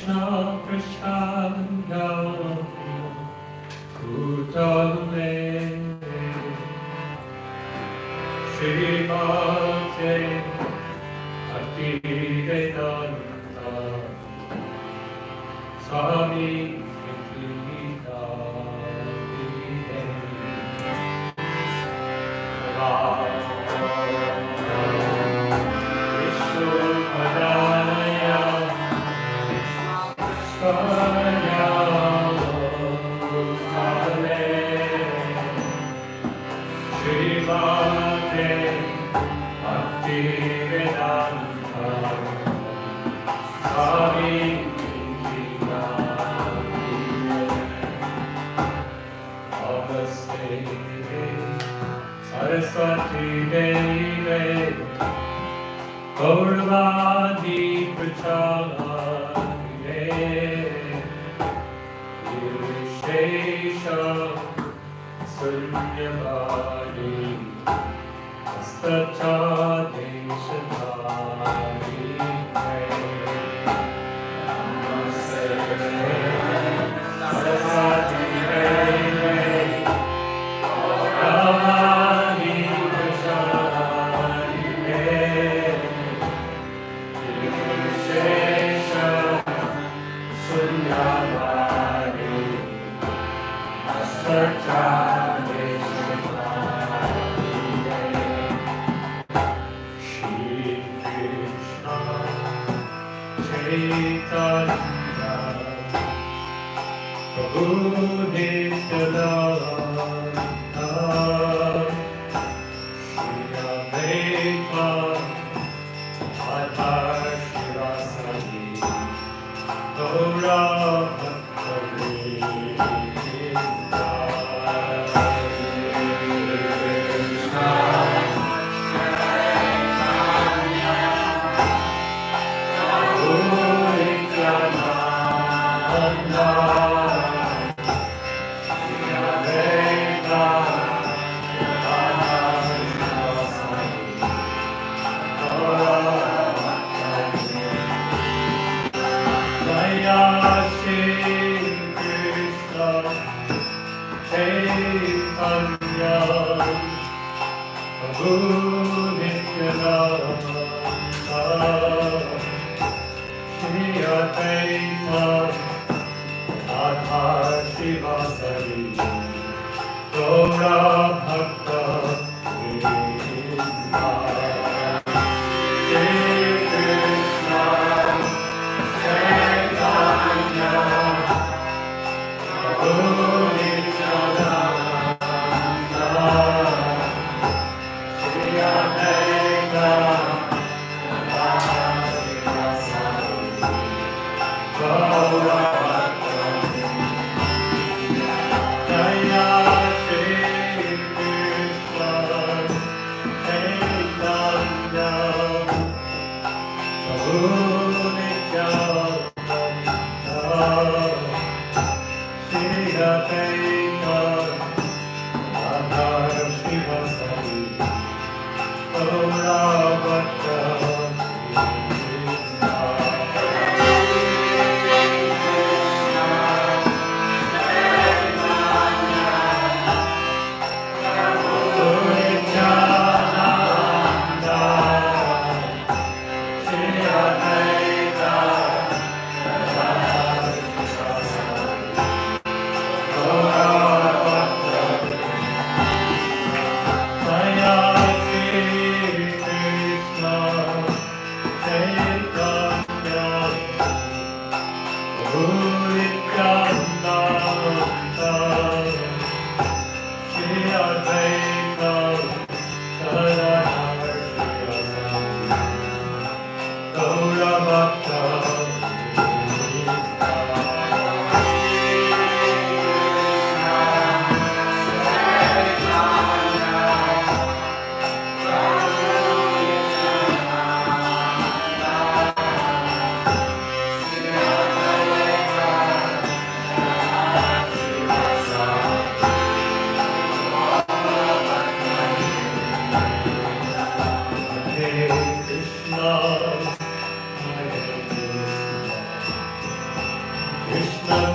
Krishna Krishna Utale Sri Bhakti Vedanta Swami Vikrita Saraswati Devi Gauravadi Prachalade Vishesha Sunyavadi Astacha Deshatari Saraswati Devi Gauravadi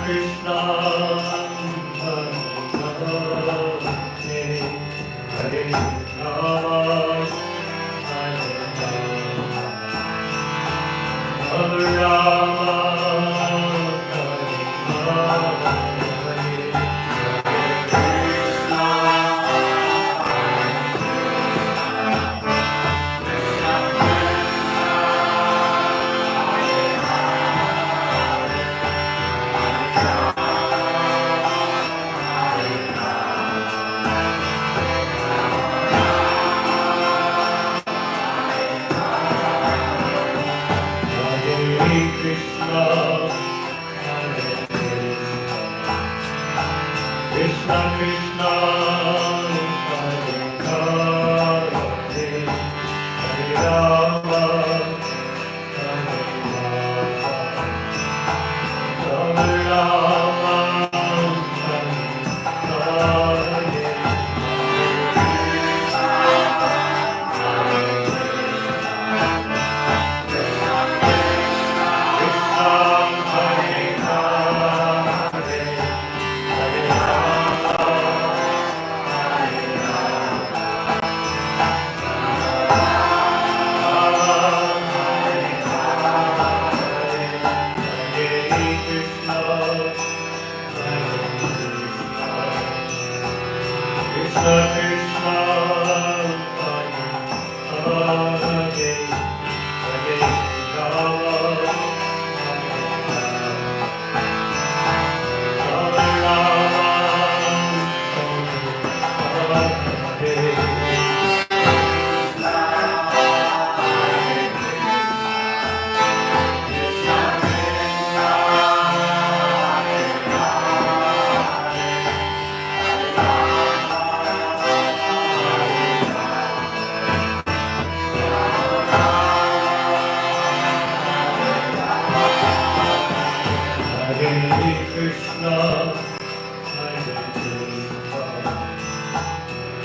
Krishna, Hare Rama, Hare Rama, Krishna Krishna, Hare Hare, Hare Rama, Hare Rama, Rama Rama,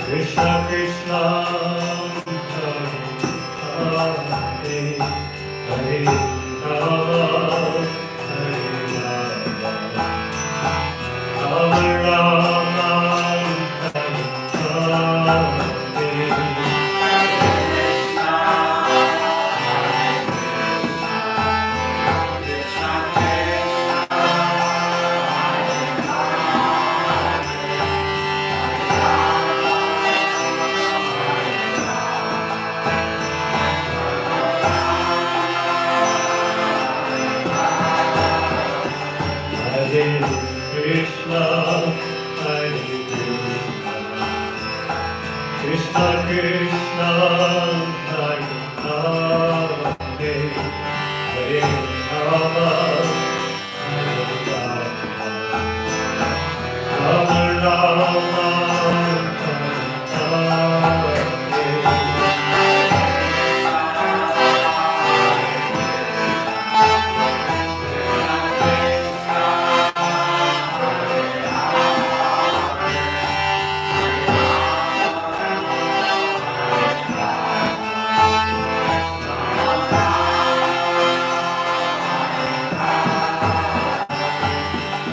Krishna Krishna, Hare Hare, Rama, Hare Rama, Rama, Hare Krishna, Hare Krishna, Krishna Krishna, Hare Hare, Hare Rama, Hare Rama, Rama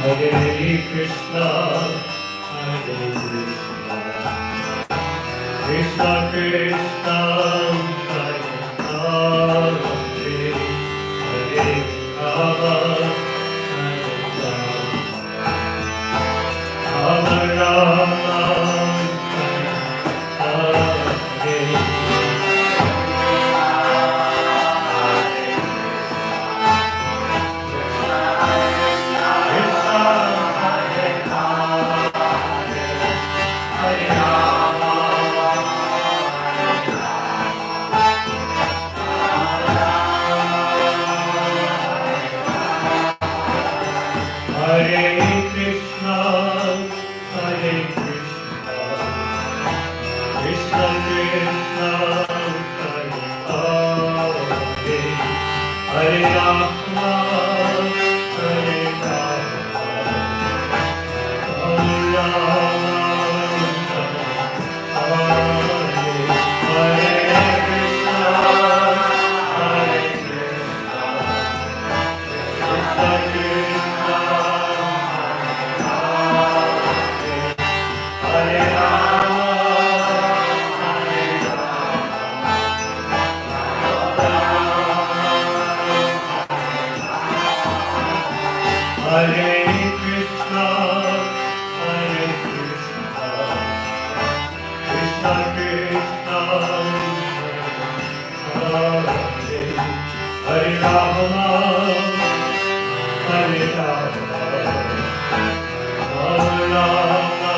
Hare Krishna, Hare Krishna, Krishna Krishna, Hare Hare, Hare Rama, Hare Krishna, Hare Krishna, Krishna Krishna, Hare Hare, Hare Rama, Hare Rama, Hare Krishna, Hare Krishna, Krishna Krishna, Hare Krishna, Hare Krishna, Krishna Krishna, Hare Hare Rama, Hare Rama, Rama Rama,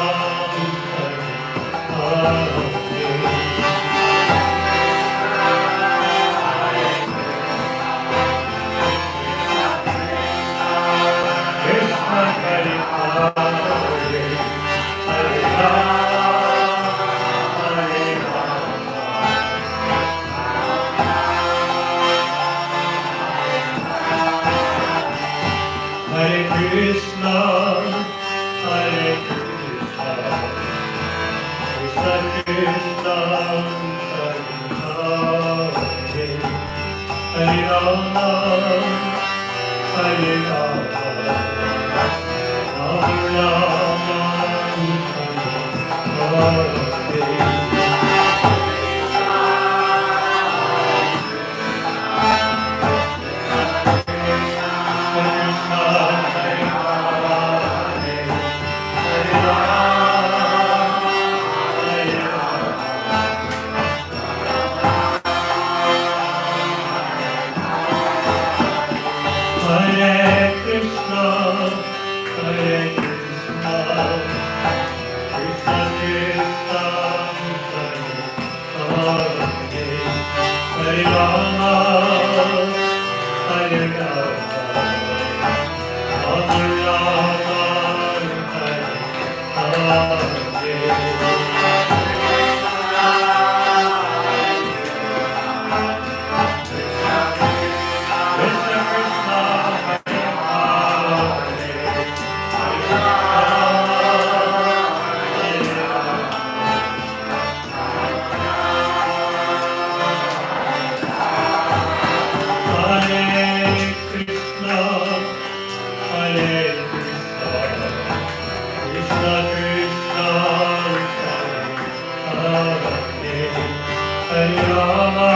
Hare Krishna Hare Hare, Hare Rama, Hare Hare Krishna, Hare Krishna, Krishna Krishna, Hare Hare Rama,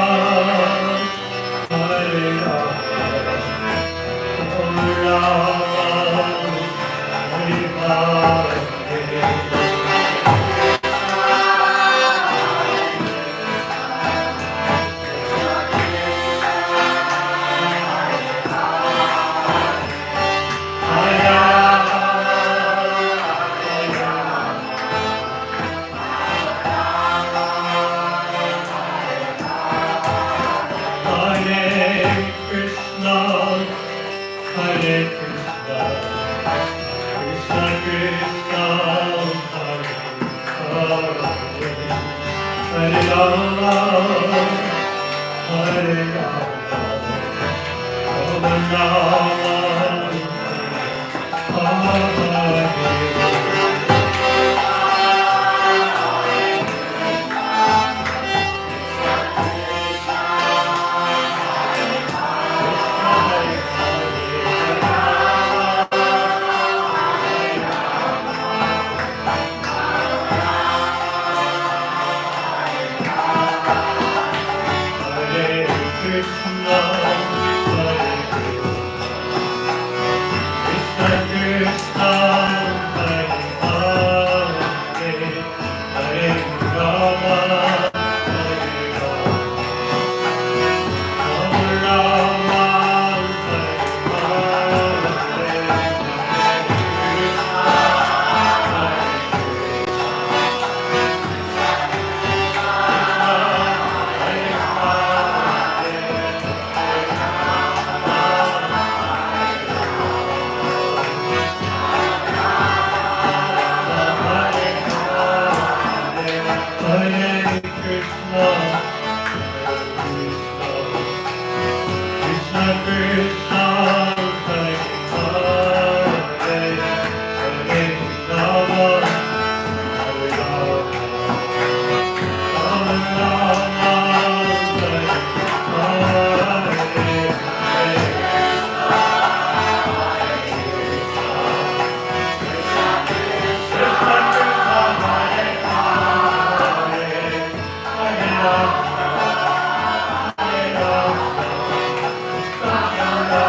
Hare Rama, Rama Rama, Hare Hare Krishna, Hare Krishna, Krishna Krishna, Hare Hare Rama, Hare Rama, Rama Rama, Hare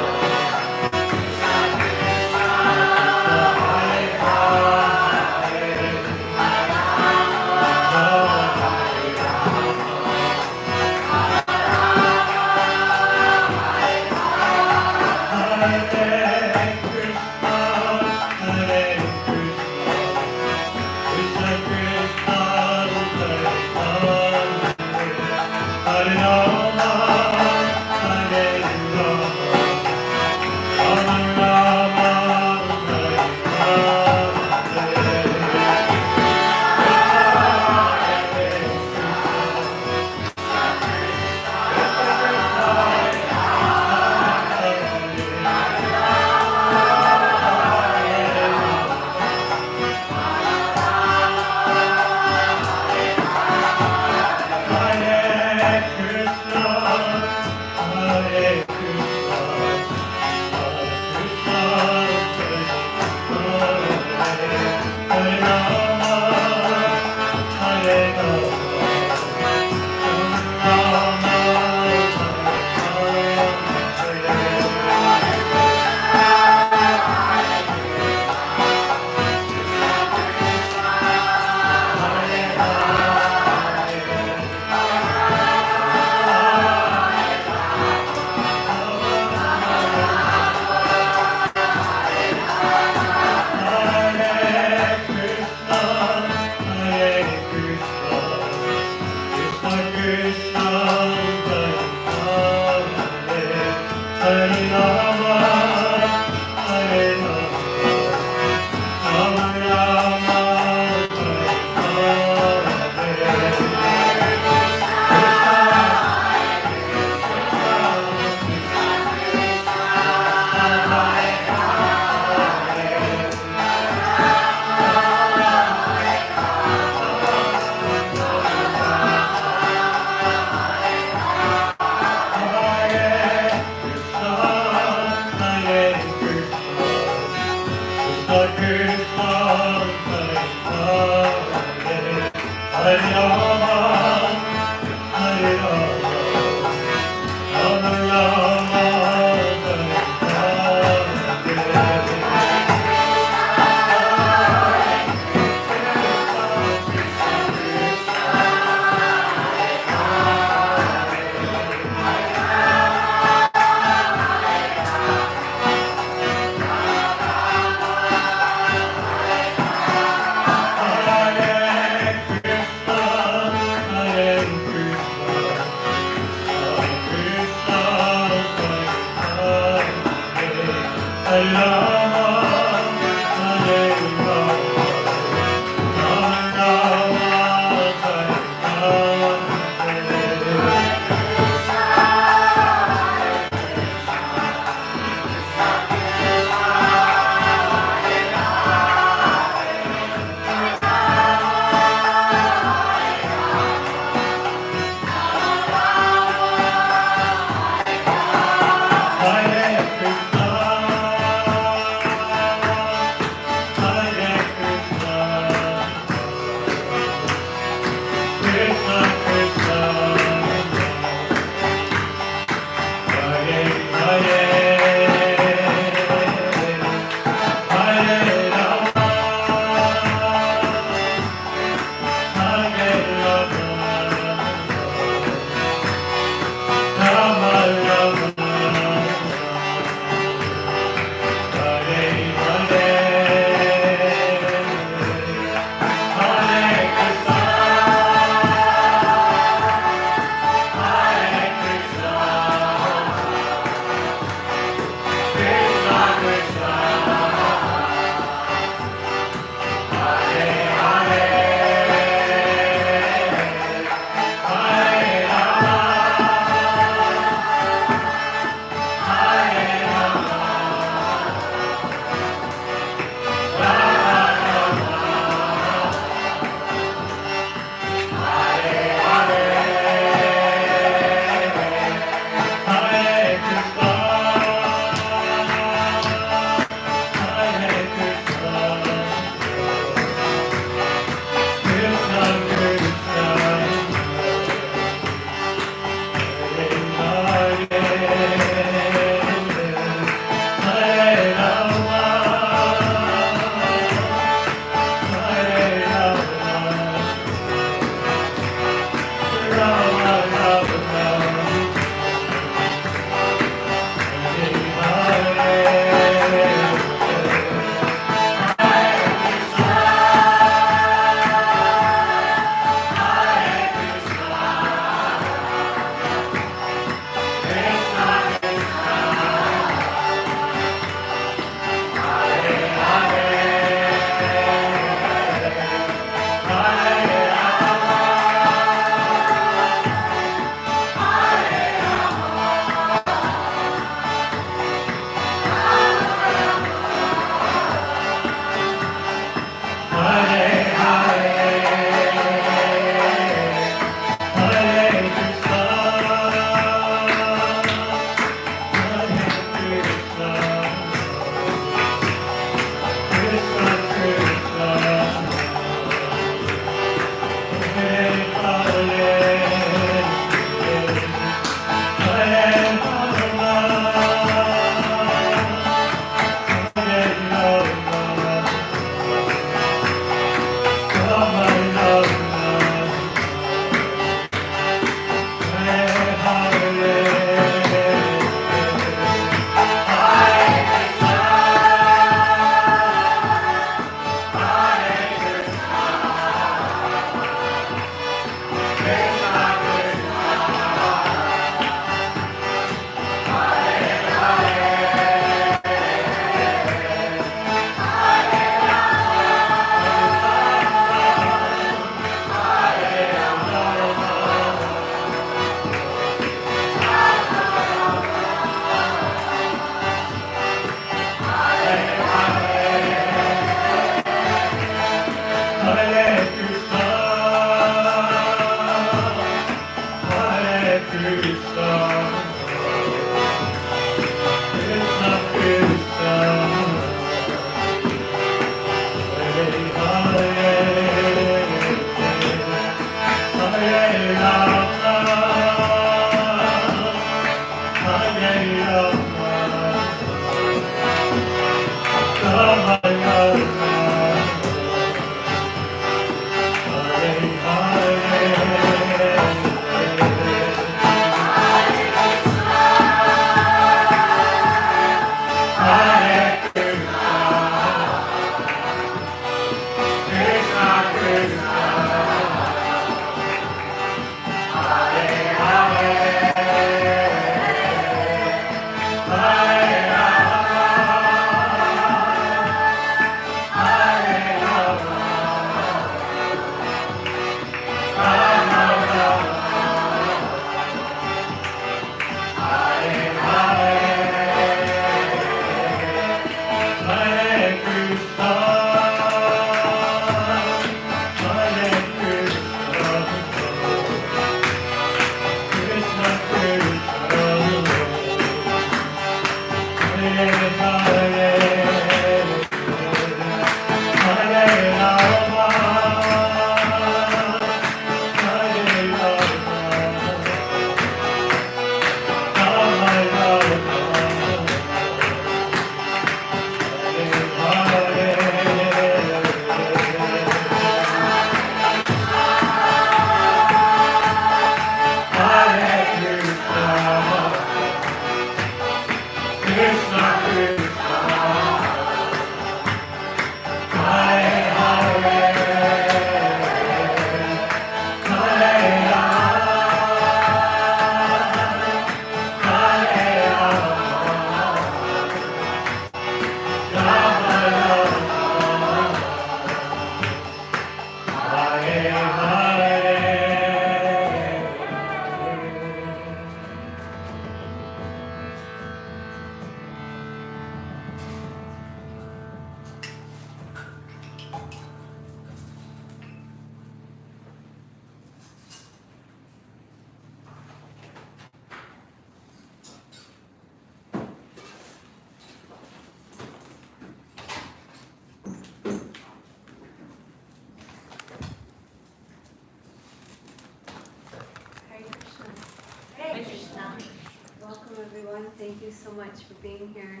Welcome everyone. Thank you so much for being here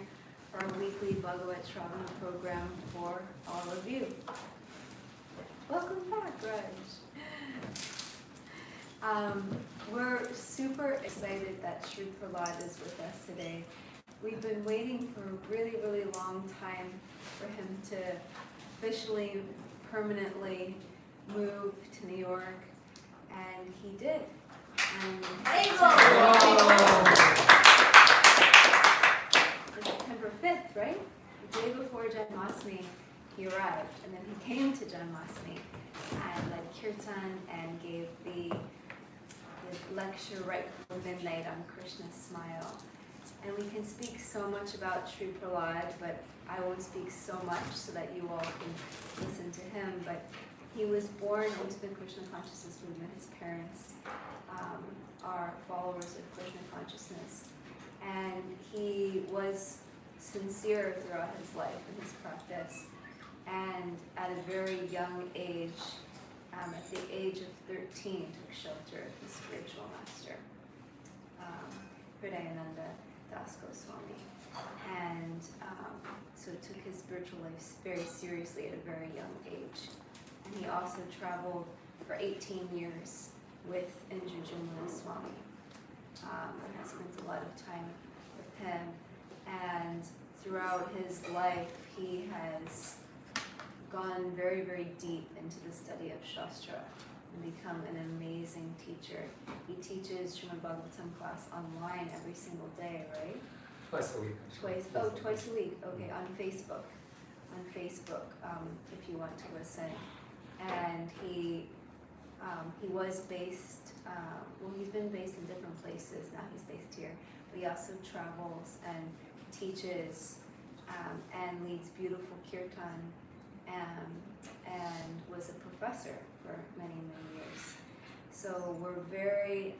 for our weekly Bhagavata Sravana program for all of you. Welcome back, Raj. We're super excited that Sri Prahlad is with us today. We've been waiting for a really, really long time for him to officially, permanently move to New York, and he did. September 5th, right? The day before Janmashtami, he arrived, and then he came to Janmashtami and led kirtan and gave the lecture right before midnight on Krishna's smile. And we can speak so much about Sri Prahlad, but I won't speak so much so that you all can listen to him. But he was born into the Krishna consciousness movement. His parents are followers of Krishna consciousness. And he was sincere throughout his life and his practice. And at a very young age, at the age of 13, took shelter of his spiritual master, Hridayananda Das Goswami. And so took his spiritual life very seriously at a very young age. And he also traveled for 18 years with Indrajumna Swami. And I spent a lot of time with him. And throughout his life, he has gone very, very deep into the study of Shastra and become an amazing teacher. He teaches Srimad Bhagavatam class online every single day, right? Twice a week. Twice a week. Okay, on Facebook. If you want to listen. And he was based, he's been based in different places. Now he's based here. But he also travels and teaches and leads beautiful kirtan and was a professor for many, many years. So we're very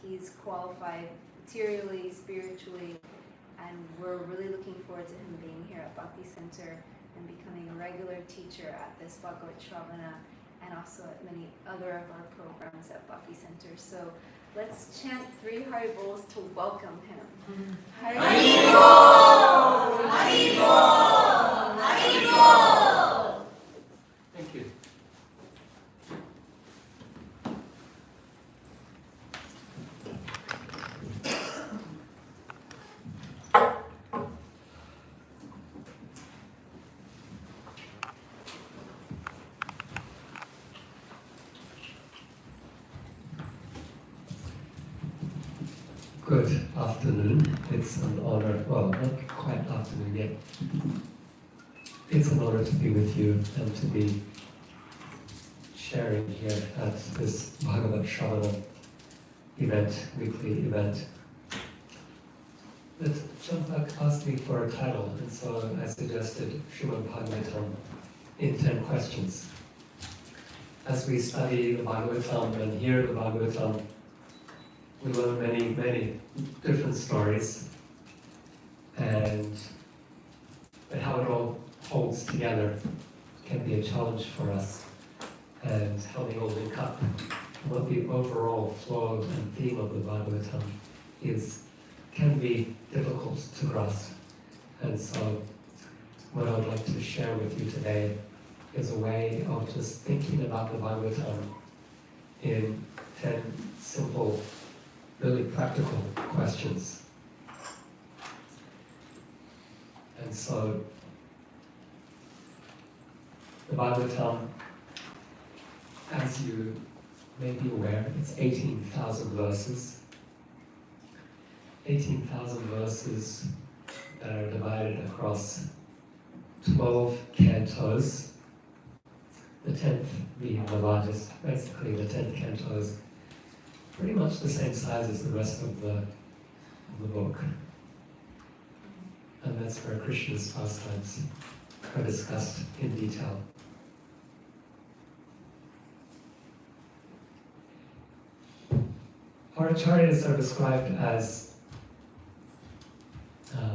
he's qualified materially, spiritually, and we're really looking forward to him being here at Bhakti Center and becoming a regular teacher at this Bhagavata Sravana and also at many other of our programs at Bhakti Center. So let's chant 3 Hari Bols to welcome him. Hari Bol! Hari Bol! Hari Bol! Thank you. Good afternoon. It's an honor, well, not quite afternoon yet. It's an honor to be with you and to be sharing here at this Bhagavata Sravana event, weekly event. But Champak asked me for a title, and so I suggested Srimad Bhagavatam in 10 questions. As we study the Bhagavatam and hear the Bhagavatam, we learn many, many different stories, but how it all holds together can be a challenge for us, and how they all link up, what the overall flow and theme of the Bhagavatam is, can be difficult to grasp. And so what I would like to share with you today is a way of just thinking about the Bhagavatam in 10 simple, really practical questions. And so the Bhagavatam, as you may be aware, it's 18,000 verses. 18,000 verses that are divided across 12 cantos, the 10th being the largest. Basically, the 10th canto is pretty much the same size as the rest of the book. And that's where Krishna's pastimes are discussed in detail. Our acharyas are described as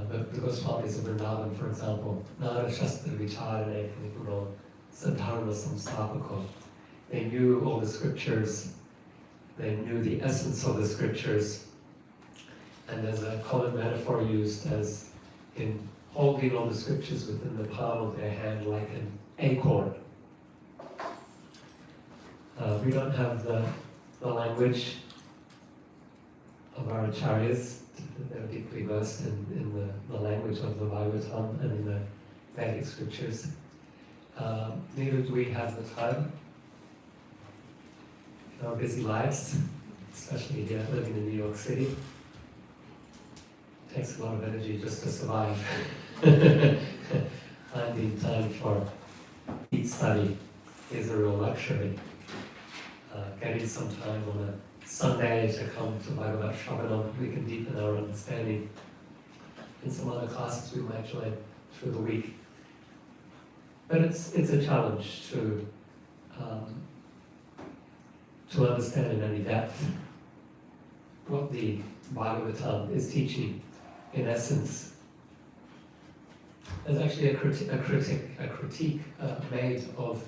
the Goswamis of Vrindavan, for example, Nara Shastra Vicharane Puripuro Sadharma Samstapako. They knew all the scriptures, they knew the essence of the scriptures, and there's a common metaphor used as in holding all the scriptures within the palm of their hand like an acorn. We don't have the language of our acharyas. They're deeply versed in the language of the Bhagavatam and in the Vedic scriptures. Neither do we have the time in our busy lives, especially here living in New York City. It takes a lot of energy just to survive. Finding time for deep study is a real luxury. Getting some time on a Sunday to come to Bhagavata Sravana, we can deepen our understanding. In some other classes we might join through the week. But it's a challenge to understand in any depth what the Bhagavatam is teaching in essence. There's actually a critique made of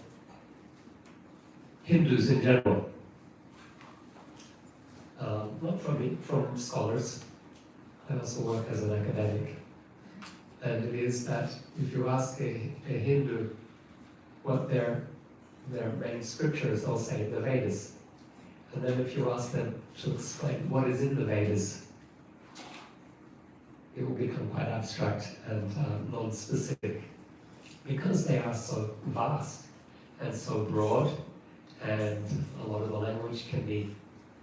Hindus in general. Not from me, from scholars. I also work as an academic. And it is that if you ask a Hindu what their main scriptures, they'll say the Vedas. And then if you ask them to explain what is in the Vedas, it will become quite abstract and non-specific, because they are so vast and so broad, and a lot of the language can be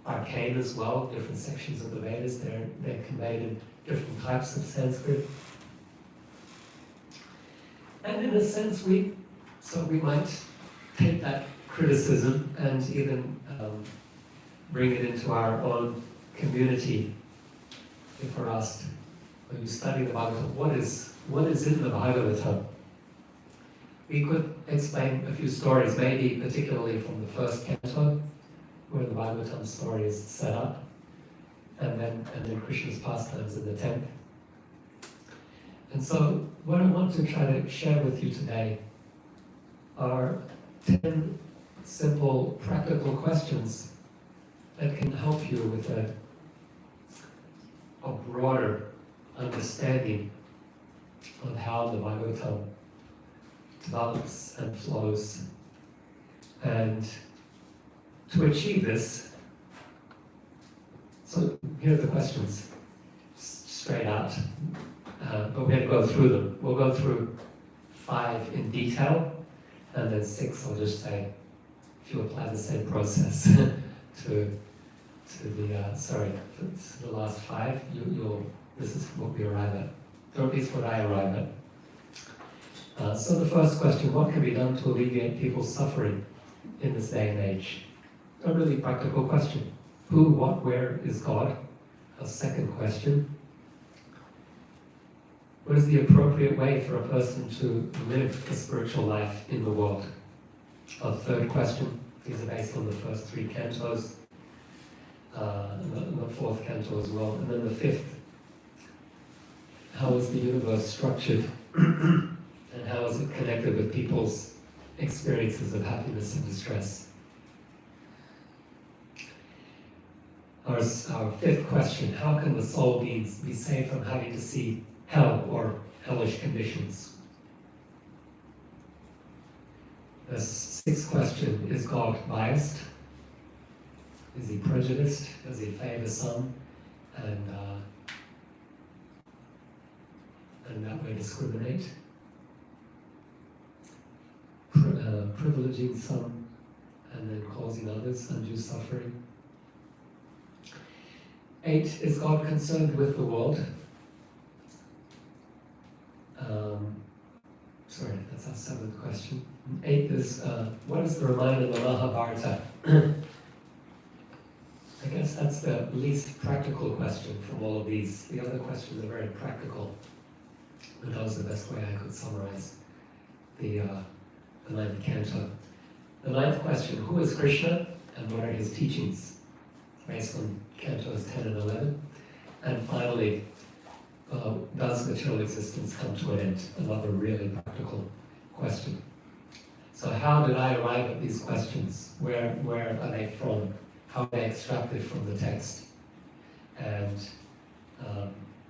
arcane as well. Different sections of the Vedas, they're conveyed in different types of Sanskrit. And in a sense, we might take that criticism and even bring it into our own community. If we're asked, when you study the Bhagavatam, what is in the Bhagavatam? We could explain a few stories, maybe particularly from the first canto, where the Bhagavatam story is set up. and then Krishna's pastimes in the 10th. And so what I want to try to share with you today are 10 simple practical questions that can help you with a broader understanding of how the Bhagavatam develops and flows. And to achieve this, so here are the questions, straight out, but we're going to go through them. We'll go through 5 in detail, and then 6 I'll just say, if you apply the same process to the last 5, this is what we arrive at, or at least what I arrive at. So the first question, what can be done to alleviate people's suffering in this day and age? A really practical question. Who, what, where is God? A second question. What is the appropriate way for a person to live a spiritual life in the world? A third question. These are based on the first 3 cantos, and the 4th canto as well. And then the 5th, how is the universe structured? And how is it connected with people's experiences of happiness and distress? Our 5th question, how can the soul beings be saved from having to see hell or hellish conditions? The 6th question, is God biased? Is he prejudiced? Does he favor some and that way discriminate? Privileging some and then causing others undue suffering. 8, is God concerned with the world? That's our 7th question. 8 is, what is the Ramayana and the Mahabharata? I guess that's the least practical question from all of these. The other questions are very practical, but that was the best way I could summarize the 9th canto. The 9th question, who is Krishna and what are his teachings? Based on cantos 10 and 11. And finally, does material existence come to an end? Another really practical question. So how did I arrive at these questions? Where are they from? How are they extracted from the text? And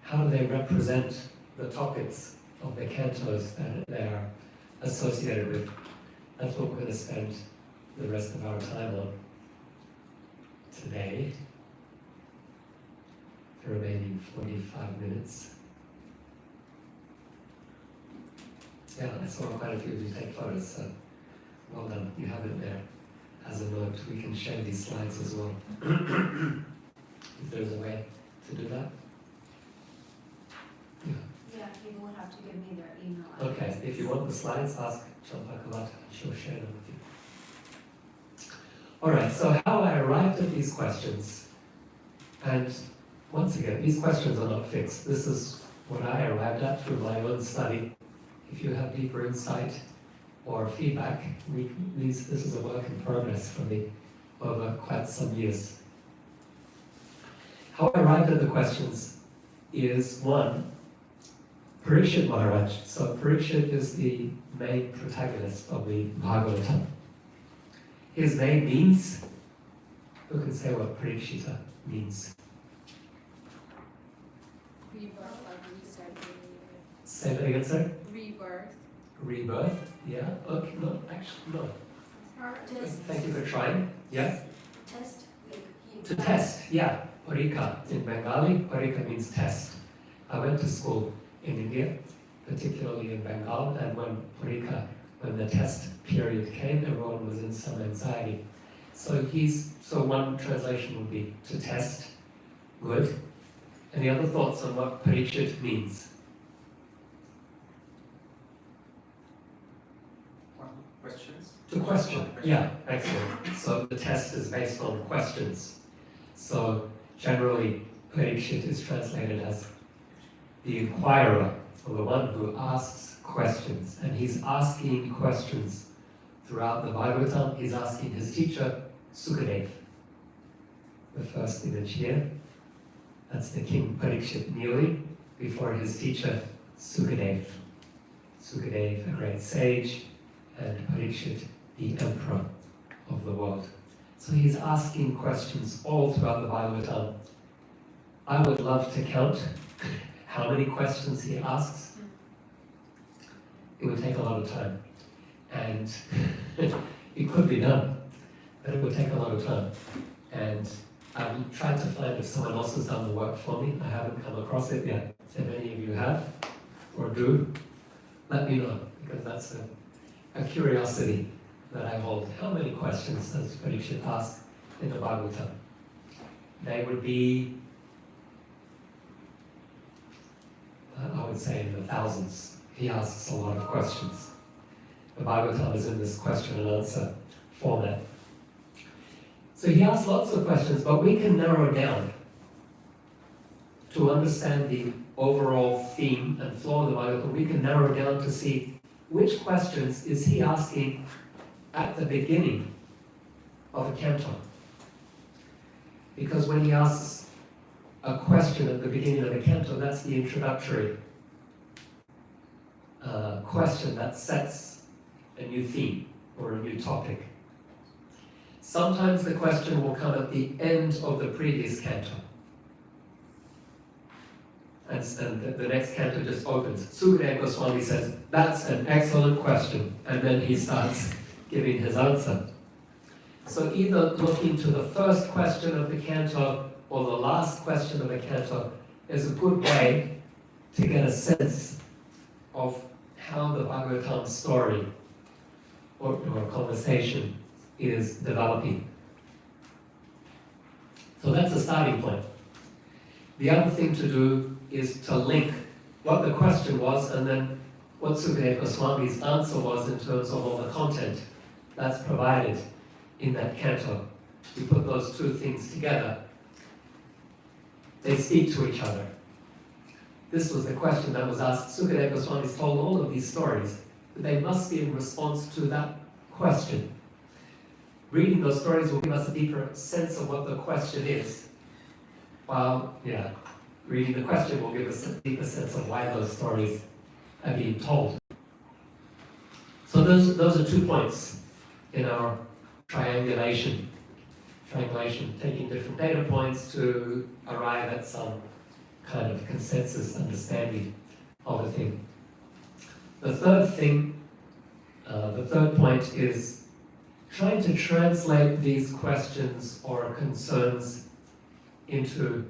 how do they represent the topics of the cantos that they are associated with? That's what we're going to spend the rest of our time on today. The remaining 45 minutes. Yeah, I saw quite a few of you take photos, so well done. You have it there as a note. We can share these slides as well. If there's a way to do that. Yeah, people will have to give me their email Okay, address. if you want the slides, ask Bhagavata, she'll share them with you. Alright, so how I arrived at these questions, and once again, these questions are not fixed. This is what I arrived at through my own study. If you have deeper insight or feedback, this is a work in progress for me over quite some years. How I arrived at the questions is, 1, Parikshit Maharaj. So Parikshit is the main protagonist of the Bhagavatam. His name means, who can say what Parikshita means? Rebirth, like you said earlier. Say that again, sir? Rebirth. Rebirth, yeah, okay, no, actually, no. Test. Thank you for trying, yeah. Test. To test, yeah, Parika. In Bengali, Parika means test. I went to school in India, particularly in Bengal, and when the test period came, everyone was in some anxiety. So one translation would be to test, good. Any other thoughts on what Parikshit means? Questions? To question, yeah, excellent. So the test is based on questions. So generally, Parikshit is translated as the inquirer, or the one who asks questions. And he's asking questions throughout the Bhagavatam. He's asking his teacher, Sukadev. The first image here. That's the king Parikshit kneeling before his teacher Sukadev. Sukadev, a great sage, and Parikshit, the emperor of the world. So he's asking questions all throughout the Bhagavatam. I would love to count how many questions he asks. It would take a lot of time. And it could be done, but it would take a lot of time. And I've tried to find if someone else has done the work for me. I haven't come across it yet. If any of you have, or do, let me know, because that's a curiosity that I hold. How many questions does Parikshit ask in the Bhagavatam? They would be, I would say, in the thousands. He asks a lot of questions. The Bhagavatam is in this question and answer format. So he asks lots of questions, but we can narrow down to understand the overall theme and flow of the Bhagavatam. We can narrow down to see which questions is he asking at the beginning of a canto. Because when he asks a question at the beginning of a canto, that's the introductory question that sets a new theme or a new topic. Sometimes the question will come at the end of the previous canto. And the next canto just opens. Sukadeva Goswami says, that's an excellent question. And then he starts giving his answer. So either looking to the first question of the canto or the last question of the canto is a good way to get a sense of how the Bhagavatam story or conversation is developing. So that's the starting point. The other thing to do is to link what the question was and then what Sukadeva Goswami's answer was in terms of all the content that's provided in that canto. We put those two things together. They speak to each other. This was the question that was asked. Sukadeva Goswami's told all of these stories, but they must be in response to that question. Reading those stories will give us a deeper sense of what the question is. While, reading the question will give us a deeper sense of why those stories are being told. So those are 2 points in our triangulation, taking different data points to arrive at some kind of consensus understanding of a thing. The third point is trying to translate these questions or concerns into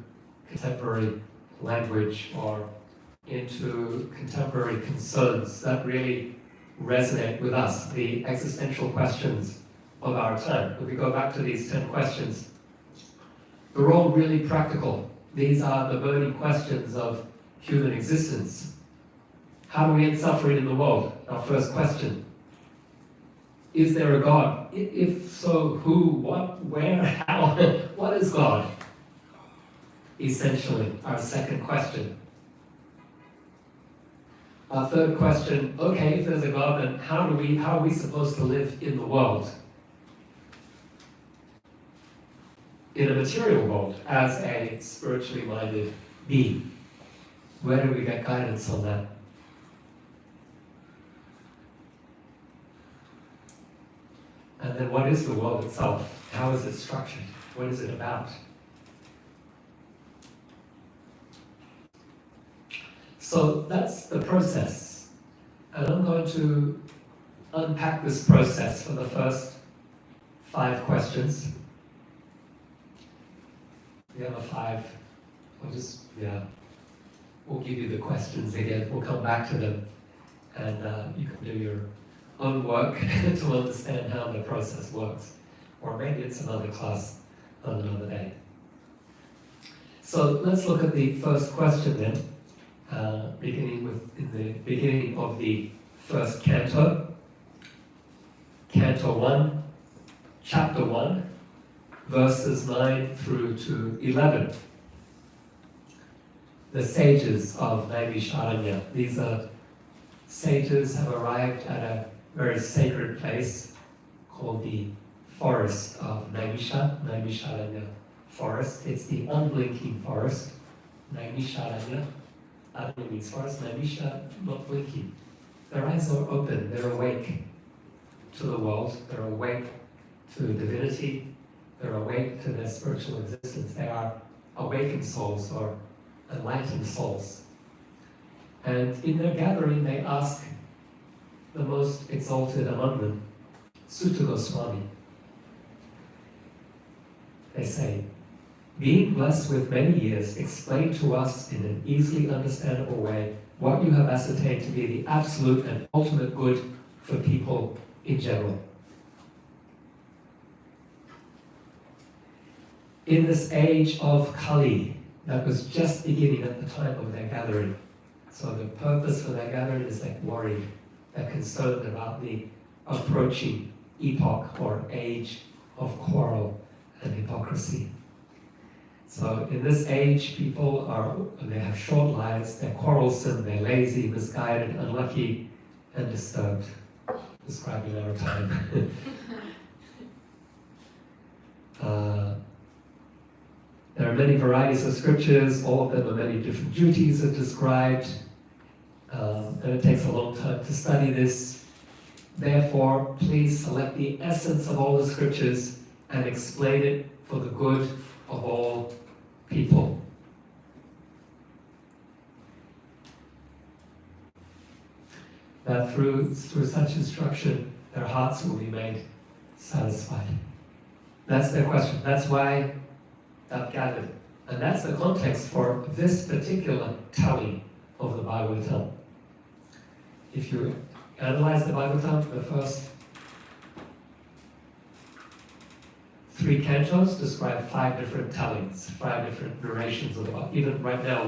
contemporary language or into contemporary concerns that really resonate with us, the existential questions of our time. If we go back to these 10 questions, they're all really practical. These are the burning questions of human existence. How do we end suffering in the world? Our first question. Is there a God? If so, who, what, where, how? What is God? Essentially, our second question. Our third question, okay, if there's a God, then how are we supposed to live in the world? In a material world, as a spiritually minded being. Where do we get guidance on that? And then what is the world itself? How is it structured? What is it about? So that's the process. And I'm going to unpack this process for the first 5 questions. The other 5, we'll give you the questions again. We'll come back to them and you can do your own work to understand how the process works. Or maybe it's another class on another day. So let's look at the first question then. In the beginning of the first canto, Canto 1, Chapter 1, verses 9 through to 11. The sages of Naimisharanya. These sages have arrived at a very sacred place called the forest of Naimisharanya forest. It's the unblinking forest Naimisharanya, Adani means forest, Naimisha, not blinking. Their eyes are open, they're awake to the world, they're awake to divinity, they're awake to their spiritual existence. They are awakened souls or enlightened souls. And in their gathering, they ask the most exalted among them, Sutta Goswami. They say, being blessed with many years, explain to us in an easily understandable way what you have ascertained to be the absolute and ultimate good for people in general. In this age of Kali, that was just beginning at the time of their gathering. So the purpose for their gathering is they're worried, they're concerned about the approaching epoch or age of quarrel and hypocrisy. So in this age, people they have short lives, they're quarrelsome, they're lazy, misguided, unlucky, and disturbed. Describing our time. There are many varieties of scriptures, all of them are many different duties are described, and it takes a long time to study this. Therefore, please select the essence of all the scriptures and explain it for the good of all people. That through such instruction, their hearts will be made satisfied. That's their question. That's why they've gathered. And that's the context for this particular telling of the Bhagavatam. If you analyze the Bhagavatam, the first 3 cantos describe 5 different tellings, 5 different narrations of the Bhagavatam. Even right now,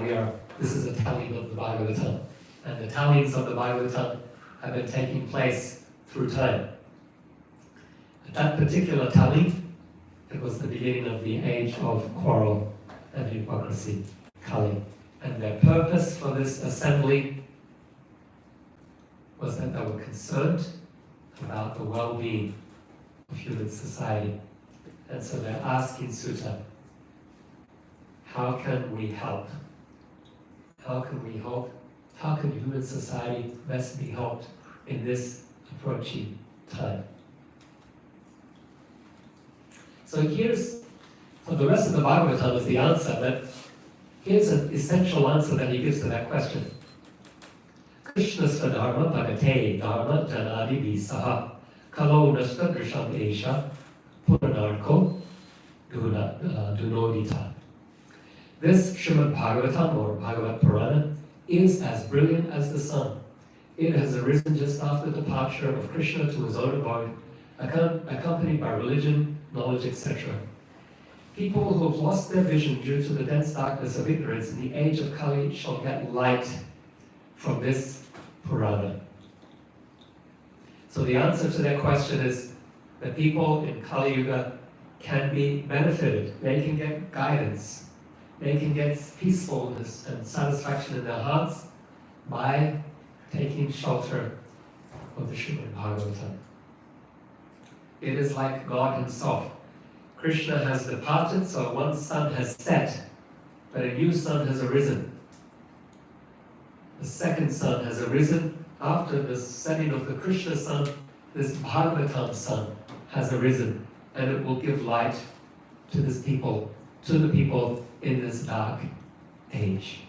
this is a telling of the Bhagavatam. And the tellings of the Bhagavatam have been taking place through time. At that particular telling, it was the beginning of the age of quarrel and hypocrisy, Kali. And their purpose for this assembly was that they were concerned about the well-being of human society. And so they're asking Sutta, how can we help? How can we help? How can human society best be helped in this approaching time? So the rest of the Bhagavatam is the answer, but here's an essential answer that he gives to that question. Krishna Swadharma Bhagate Dharma Janadi Visaha Kalo Nastadrisham Esha Puranarko Dunodita. This Srimad Bhagavatam or Bhagavat Purana is as brilliant as the sun. It has arisen just after the departure of Krishna to his own abode, accompanied by religion, knowledge, etc. People who have lost their vision due to the dense darkness of ignorance in the age of Kali shall get light from this Purana. So the answer to their question is that people in Kali Yuga can be benefited. They can get guidance. They can get peacefulness and satisfaction in their hearts by taking shelter of the Srimad Bhagavatam. It is like God himself. Krishna has departed, so one sun has set, but a new sun has arisen. The second sun has arisen. After the setting of the Krishna sun, this Bhagavatam sun has arisen, and it will give light to the people in this dark age.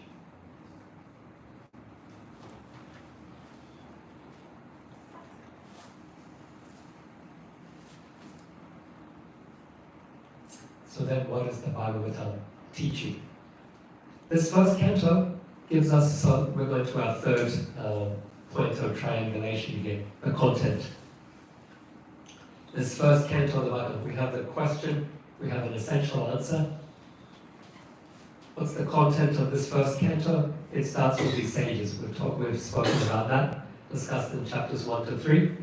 So then what is the Bhagavatam teaching? This first canto gives us, so we're going to our third point of triangulation again, the content. This first canto of the Bhagavatam, we have the question, we have an essential answer. What's the content of this first canto? It starts with these sages. We've spoken about that, discussed in chapters 1 to 3.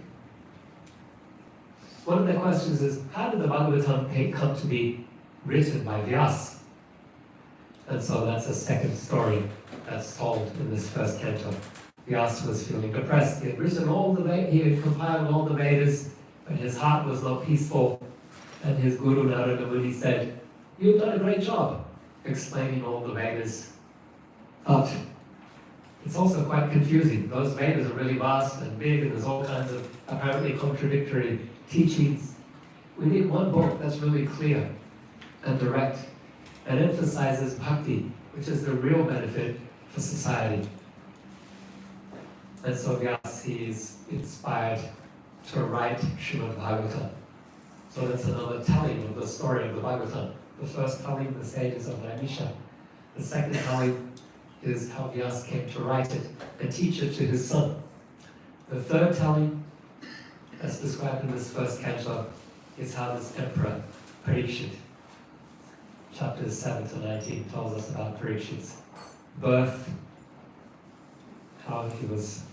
One of the questions is, how did the Bhagavatam come to be written by Vyasa? And so that's a second story that's told in this first canto. Vyasa was feeling depressed. He had written he had compiled all the Vedas, but his heart was not peaceful. And his guru Narada Muni said, "You've done a great job explaining all the Vedas But it's also quite confusing. Those Vedas are really vast and big, and there's all kinds of apparently contradictory teachings. We need one book that's really clear and direct and emphasizes bhakti, which is the real benefit for society. And so Vyasa is inspired to write Srimad Bhagavatam. So that's another telling of the story of the Bhagavatam. The first telling, the sages of Naimisha. The second telling is how Vyasa came to write it and teach it to his son. The third telling, as described in this first canto, is how this emperor, Parikshit, chapters 7 to 19 tells us about Parikshit's birth, how he was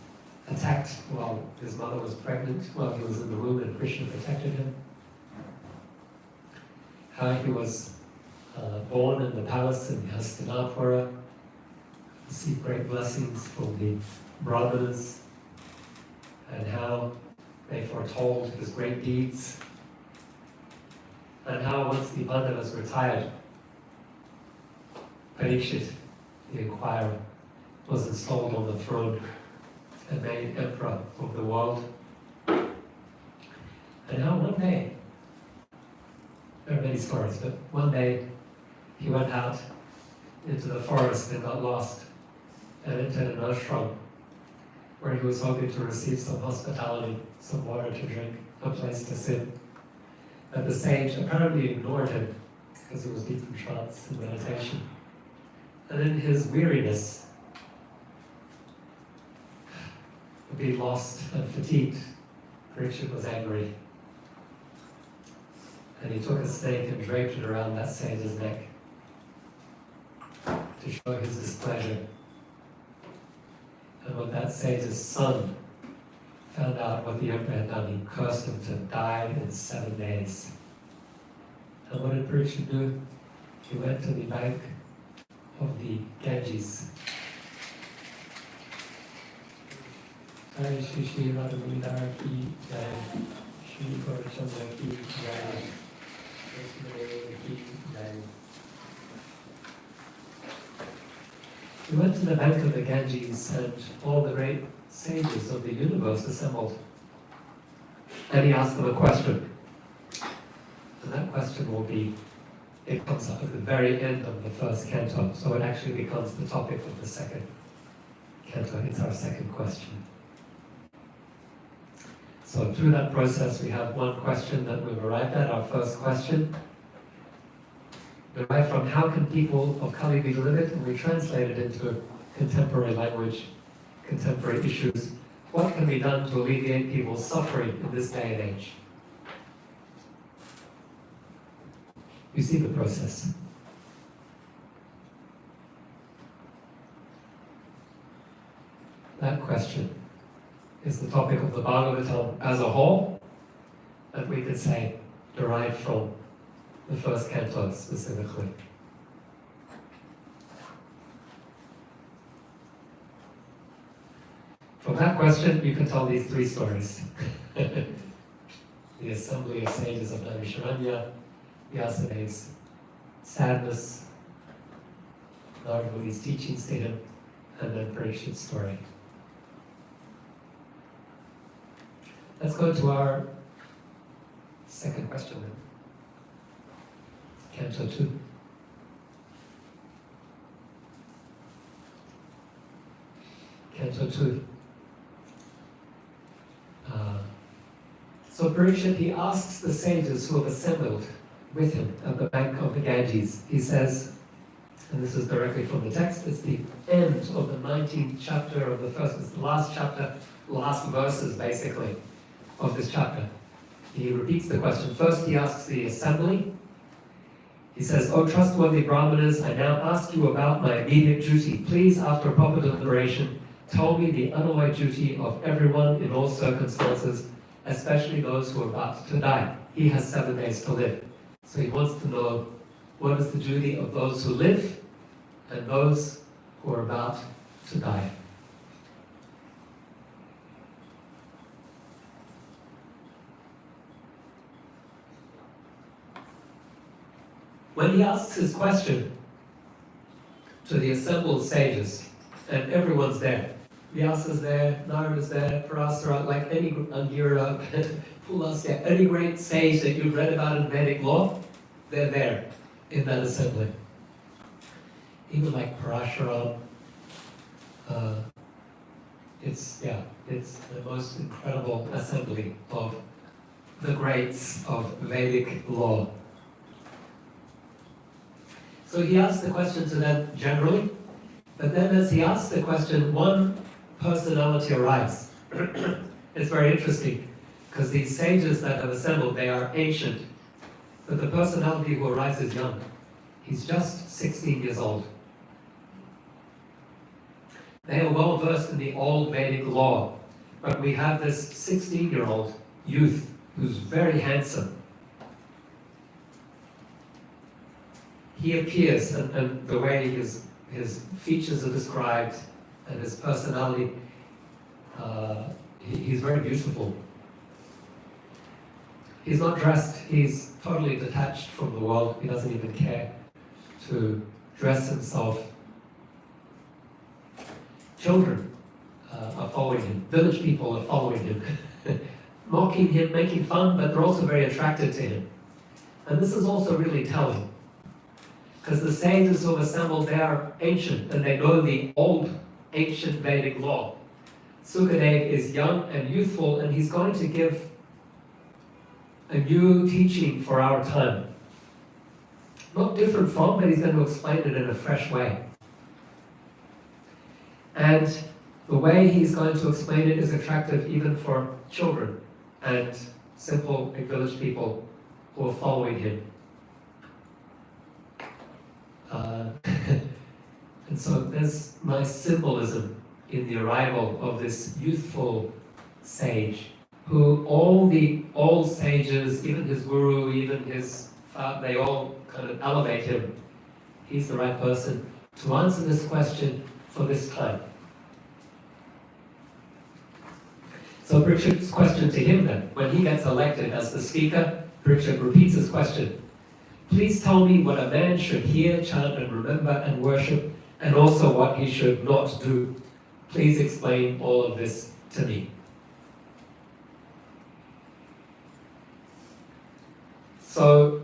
attacked while his mother was pregnant, while he was in the womb and Krishna protected him, how he was born in the palace in Hastinapura, received great blessings from the brahmanas, and how they foretold his great deeds, and how once the Pandavas retired, Parikshit, the inquirer, was installed on the throne and made emperor of the world. And how one day, there are many stories, but one day he went out into the forest and got lost and entered an ashram where he was hoping to receive some hospitality, some water to drink, a place to sit. But the sage apparently ignored him because he was deep in trance and meditation. And in his weariness, being lost and fatigued, Parikshit was angry. And he took a snake and draped it around that sage's neck to show his displeasure. And when that sage's son found out what the emperor had done, he cursed him to die in 7 days. And what did Parikshit do? He went to the bank of the Ganges. Jai Shri Shri Radhamudara Ki Jai, Shri Gaurachandra Ki Jai, Ki Jai. He went to the bank of the Ganges and all the great sages of the universe assembled. And he asked them a question. And that question will be, it comes up at the very end of the first canto, so it actually becomes the topic of the second canto. It's our second question. So through that process, we have one question that we've arrived at, our first question, derived from how can people of Kali be limited, and we translate it into contemporary language, contemporary issues. What can be done to alleviate people's suffering in this day and age? You see the process. That question is the topic of the Bhagavatam as a whole, and we could say derived from the first canto specifically. From that question, you can tell these 3 stories. The assembly of sages of Naimisharanya, Vyasadev's sadness, Narada Muni's teachings to him, and then Parikshit's story. Let's go to our second question then. Canto 2. Canto 2. So Parikshit, he asks the sages who have assembled with him at the bank of the Ganges. He says, and this is directly from the text, it's the end of the 19th chapter of the first, it's the last chapter, last verses basically of this chapter. He repeats the question. First he asks the assembly. He says, "O trustworthy Brahmanas, I now ask you about my immediate duty. Please, after proper deliberation, tell me the unalloyed duty of everyone in all circumstances, especially those who are about to die." He has 7 days to live. So he wants to know what is the duty of those who live and those who are about to die. When he asks his question, to the assembled sages, and everyone's there. Vyasa's there, Narada's there, Parasara, like any Angira, Pulasya, any great sage that you've read about in Vedic law, they're there in that assembly. Even like Parashuram, it's the most incredible assembly of the greats of Vedic law. So he asked the question to them generally, but then as he asked the question, one personality arrives. It's very interesting, because these sages that have assembled, they are ancient, but the personality who arrives is young. He's just 16 years old. They are well versed in the old Vedic law, but we have this 16-year-old youth who's very handsome. He appears, and the way his features are described and his personality, he's very beautiful. He's not dressed, he's totally detached from the world. He doesn't even care to dress himself. Children are following him, village people are following him, mocking him, making fun, but they're also very attracted to him. And this is also really telling, because the sages who have assembled, they are ancient and they know the old ancient Vedic law. Sukadev is young and youthful, and he's going to give a new teaching for our time. Not different from, but he's going to explain it in a fresh way. And the way he's going to explain it is attractive even for children and simple village people who are following him. And so there's nice symbolism in the arrival of this youthful sage, who all the old sages, even his guru, even his father, they all kind of elevate him. He's the right person to answer this question for this time. So Parikshit's question to him then, when he gets elected as the speaker, Parikshit repeats his question. Please tell me what a man should hear, chant and remember and worship, and also what he should not do. Please explain all of this to me. So,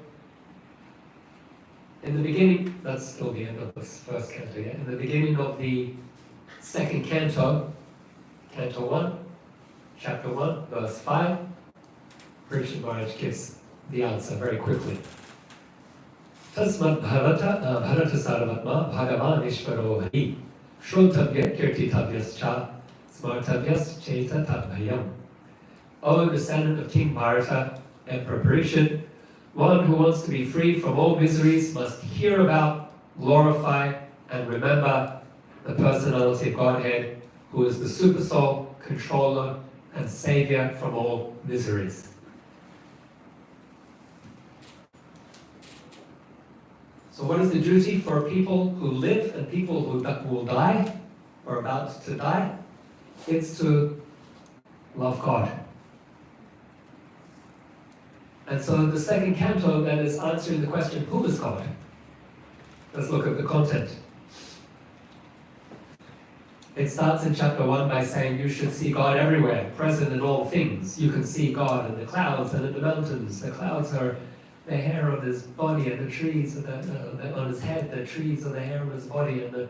in the beginning, that's still the end of this first canto, yeah? In the beginning of the second canto, canto 1, chapter 1, verse 5, Parikshit Maharaj gives the answer very quickly. Tasmat Bharata Sarvatma Bhagavan Ishvaro Hari Shrotavya Kirtitavyascha Smartavyas Cheta Tadbhayam. O descendant of King Bharata, Emperor Parikshit, one who wants to be free from all miseries must hear about, glorify, and remember the personality of Godhead, who is the Supersoul, controller, and savior from all miseries. So what is the duty for people who live and people who will die or about to die? It's to love God. And so the second canto then is answering the question, who is God? Let's look at the content. It starts in chapter 1 by saying you should see God everywhere, present in all things. You can see God in the clouds and in the mountains. The clouds are the hair on his body, and the trees are on his head. The trees are the hair on his body, and the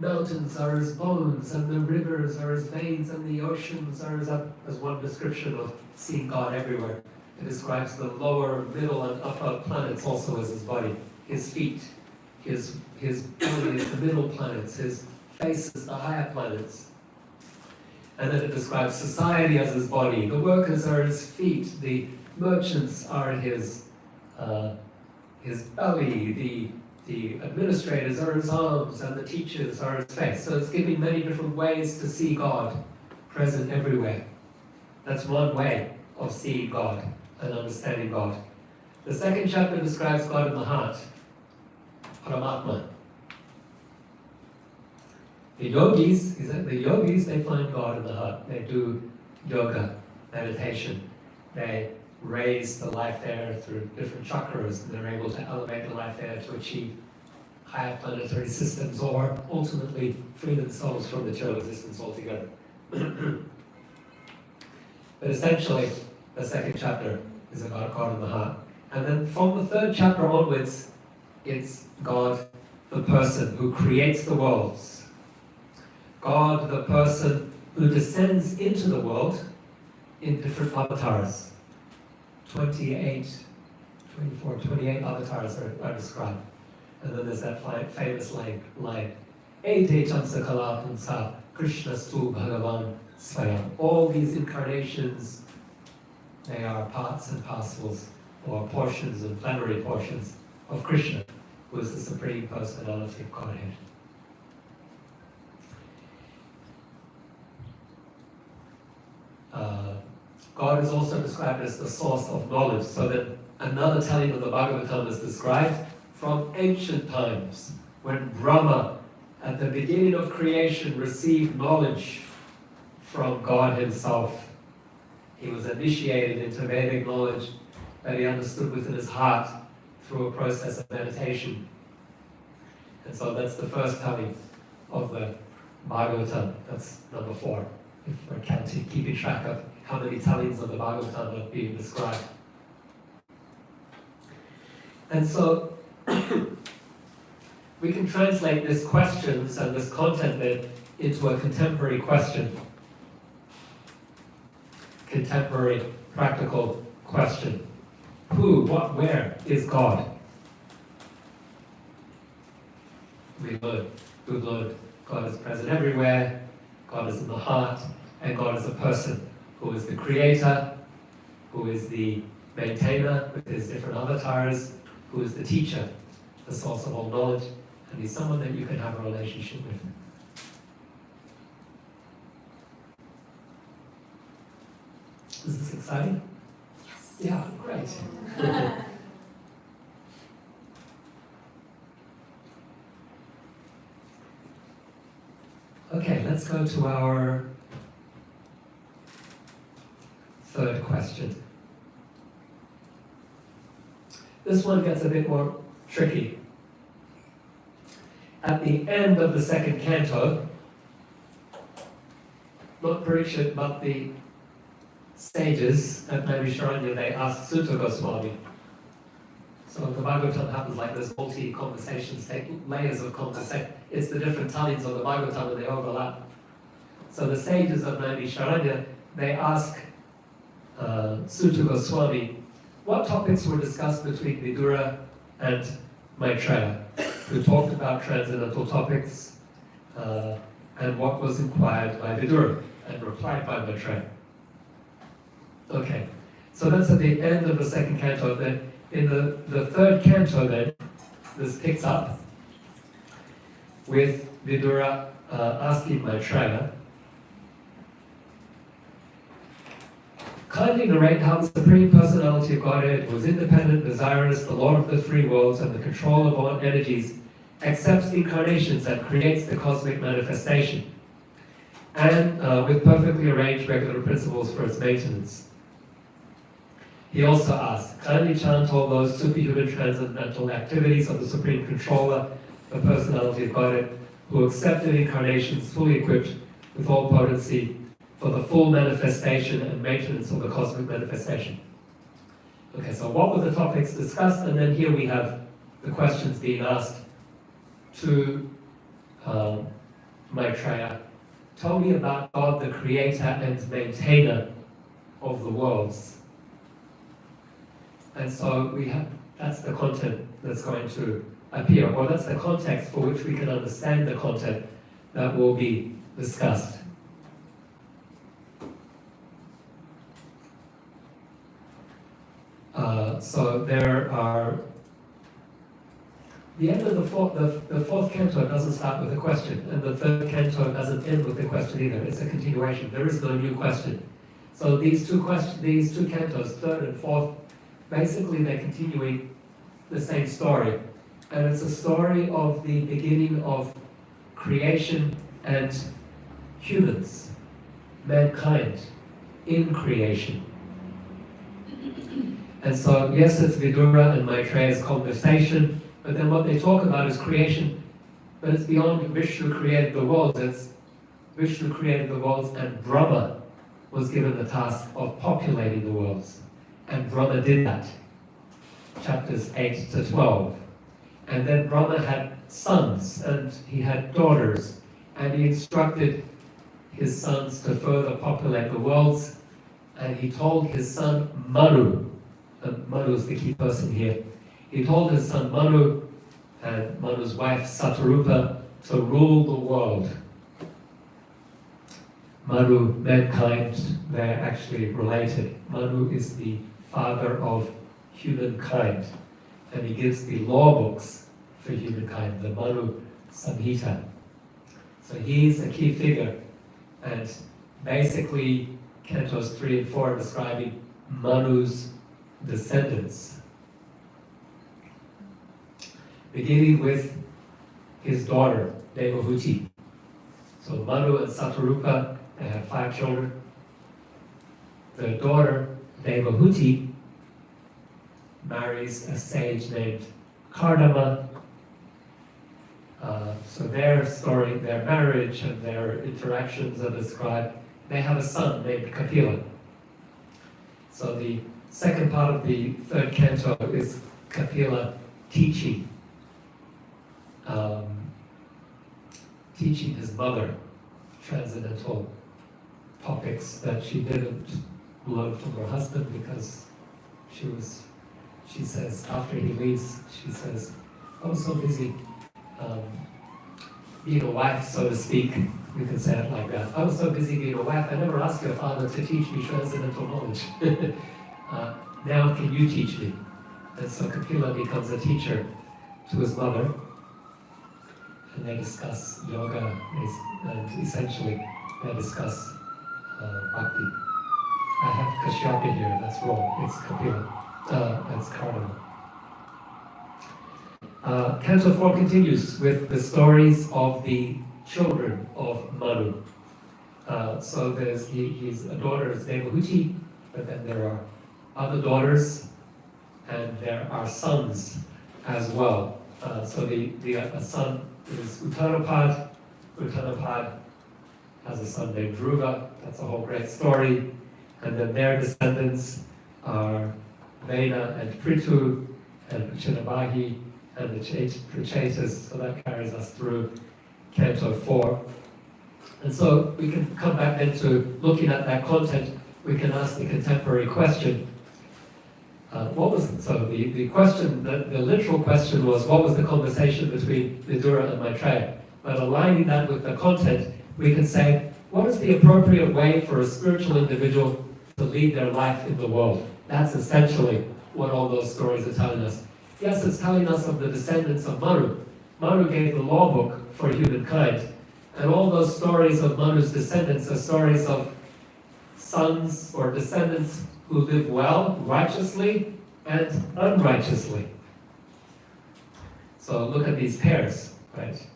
mountains are his bones, and the rivers are his veins, and the oceans are his as one description of seeing God everywhere. It describes the lower, middle, and upper planets also as his body. His feet, his belly is the middle planets, his face is the higher planets. And then it describes society as his body. The workers are his feet, the merchants are his belly, the administrators are his arms, and the teachers are his face. So it's giving many different ways to see God present everywhere. That's one way of seeing God and understanding God. The second chapter describes God in the heart, Paramatma. The yogis, they find God in the heart. They do yoga, meditation. They raise the life air through different chakras, and they're able to elevate the life air to achieve higher planetary systems, or ultimately free themselves from material existence altogether. But essentially, the second chapter is about God in the heart. And then from the third chapter onwards, it's God, the person who creates the worlds. God, the person who descends into the world in different avatars. 28 avatars are described. And then there's that famous line, Ete Chansakala Punsa Krishna Stu Bhagavan Swayam. All these incarnations, they are parts and parcels, or portions and plenary portions of Krishna, who is the Supreme Personality of Godhead. God is also described as the source of knowledge, so that another telling of the Bhagavatam is described from ancient times, when Brahma, at the beginning of creation, received knowledge from God himself. He was initiated into Vedic knowledge that he understood within his heart through a process of meditation. And so that's the first telling of the Bhagavatam. That's number 4, if we're keeping track of how many tellings of the Bhagavatam are being described. And so we can translate these questions and this content then into a contemporary question. Contemporary, practical question. Who, what, where is God? We've learned God is present everywhere, God is in the heart, and God is a person who is the creator, who is the maintainer with his different avatars, who is the teacher, the source of all knowledge, and he's someone that you can have a relationship with. Is this exciting? Yes. Yeah, great. Okay, let's go to our third question. This one gets a bit more tricky. At the end of the second canto, not Parikshit, but the sages at Naimisharanya, they asked Sutta Goswami. So the Bhagavatam happens like this, multi-conversations, take layers of conversation. It's the different tellings of the Bhagavatam and they overlap. So the sages of Naimisharanya, they ask Sutta Goswami, what topics were discussed between Vidura and Maitreya, who talked about transcendental topics, and what was inquired by Vidura and replied by Maitreya. Okay, so that's at the end of the second canto. Then in the third canto, then this picks up with Vidura asking Maitreya, kindly narrate how the Supreme Personality of Godhead, who is independent, desirous, the Lord of the three worlds, and the control of all energies, accepts incarnations and creates the cosmic manifestation, and with perfectly arranged regular principles for its maintenance. He also asks, kindly chant all those superhuman transcendental activities of the Supreme Controller, the Personality of Godhead, who accepted incarnations fully equipped with all potency for the full manifestation and maintenance of the cosmic manifestation. Okay, so what were the topics discussed? And then here we have the questions being asked to Maitreya. Tell me about God, the creator and maintainer of the worlds. And so we have, that's the content that's going to appear, or that's the context for which we can understand the content that will be discussed. So there are, the end of the fourth canto doesn't start with a question, and the third canto doesn't end with a question either. It's a continuation. There is no new question. So these two cantos, third and fourth, basically they're continuing the same story. And it's a story of the beginning of creation and humans, mankind, in creation. And so, yes, it's Vidura and Maitreya's conversation, But then what they talk about is creation, but it's beyond Vishnu created the world. It's Vishnu created the worlds, and Brahma was given the task of populating the worlds. And Brahma did that. Chapters 8 to 12. And then Brahma had sons and he had daughters, and he instructed his sons to further populate the worlds, and he told his son Manu, and Manu is the key person here, he told his son Manu and Manu's wife Satarupa to rule the world. Manu, mankind, they're actually related. Manu is the father of humankind, and he gives the law books for humankind, the Manu Samhita. So he's a key figure, and basically Cantos 3 and 4 are describing Manu's descendants, beginning with his daughter, Devahuti. So Manu and Satarupa, they have 5 children. The daughter, Devahuti, marries a sage named Kardama. So their story, their marriage and their interactions are described. They have a son named Kapila. So the second part of the third canto is Kapila teaching. Teaching his mother transcendental topics that she didn't learn from her husband, because she says, after he leaves, she says, I was so busy being a wife, so to speak. You can say it like that. I was so busy being a wife, I never asked your father to teach me transcendental knowledge. Now can you teach me? And so Kapila becomes a teacher to his mother, and they discuss yoga, and essentially they discuss bhakti. I have Kashyapa here, that's wrong, it's Kapila, it's Kardama. Canto 4 continues with the stories of the children of Manu. So there's his daughter is Devahuti, but then there are other daughters, and there are sons as well. So the son is Uttanapad. Uttanapad has a son named Dhruva. That's a whole great story. And then their descendants are Vena and Prithu and Chinabahi and the Prachetas. So that carries us through Canto 4. And so we can come back then to looking at that content. We can ask the contemporary question. The question, the literal question was, what was the conversation between Vidura and Maitreya? But aligning that with the content, we can say, what is the appropriate way for a spiritual individual to lead their life in the world? That's essentially what all those stories are telling us. Yes, it's telling us of the descendants of Manu. Manu gave the law book for humankind. And all those stories of Manu's descendants are stories of sons or descendants who live well, righteously, and unrighteously. So look at these pairs, right?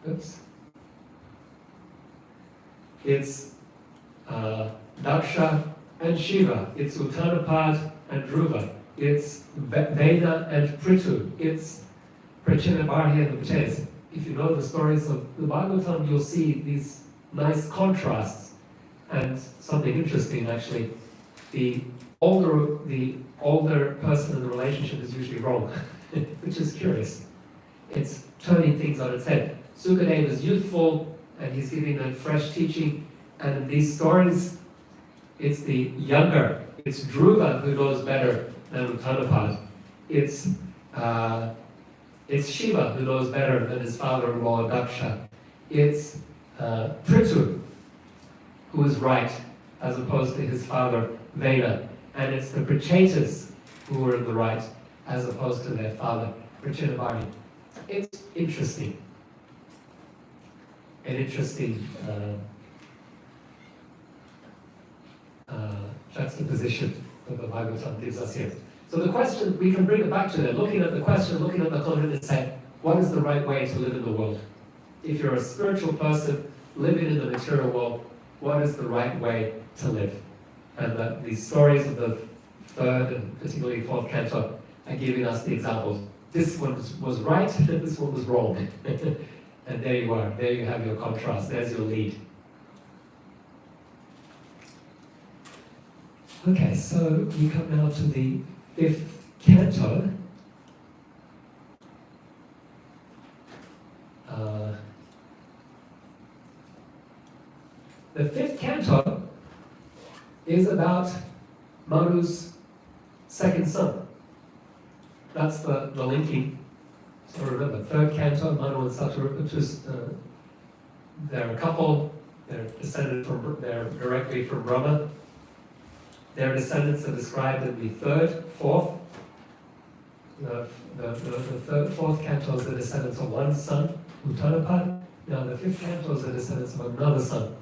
Oops. It's Daksha and Shiva. It's Uttanapad and Dhruva. It's Veda and Prithu. It's Prachinabarhi and the Prachetas. If you know the stories of the Bhagavatam, you'll see these nice contrasts. And something interesting, actually, the older person in the relationship is usually wrong, which is curious. It's turning things on its head. Sukadeva is youthful, and he's giving a fresh teaching. And in these stories, it's the younger, it's Dhruva who knows better than Uttanapad. It's Shiva who knows better than his father-in-law Daksha. It's Prithu who is right, as opposed to his father Veda. And it's the Prachetas who are in the right, as opposed to their father Prachinabarhi. It's interesting. An interesting juxtaposition that the Bhagavatam gives us here. So the question, we can bring it back to that, looking at the question, looking at the content, and say, what is the right way to live in the world? If you're a spiritual person living in the material world, what is the right way to live? And these stories of the third and particularly fourth canto are giving us the examples. this one was right, this one was wrong. And there you are, there you have your contrast, there's your lead. Okay, so we come now to the 5th canto. The 5th canto is about Manu's second son. That's the linking. So remember, 3rd canto, Manu and Satyarupa, they're a couple, they're directly from Brahma. Their descendants are described in the 3rd, 4th. The 3rd, 4th cantos are the descendants of one son, Uttanapad. Now the 5th cantos are the descendants of another son,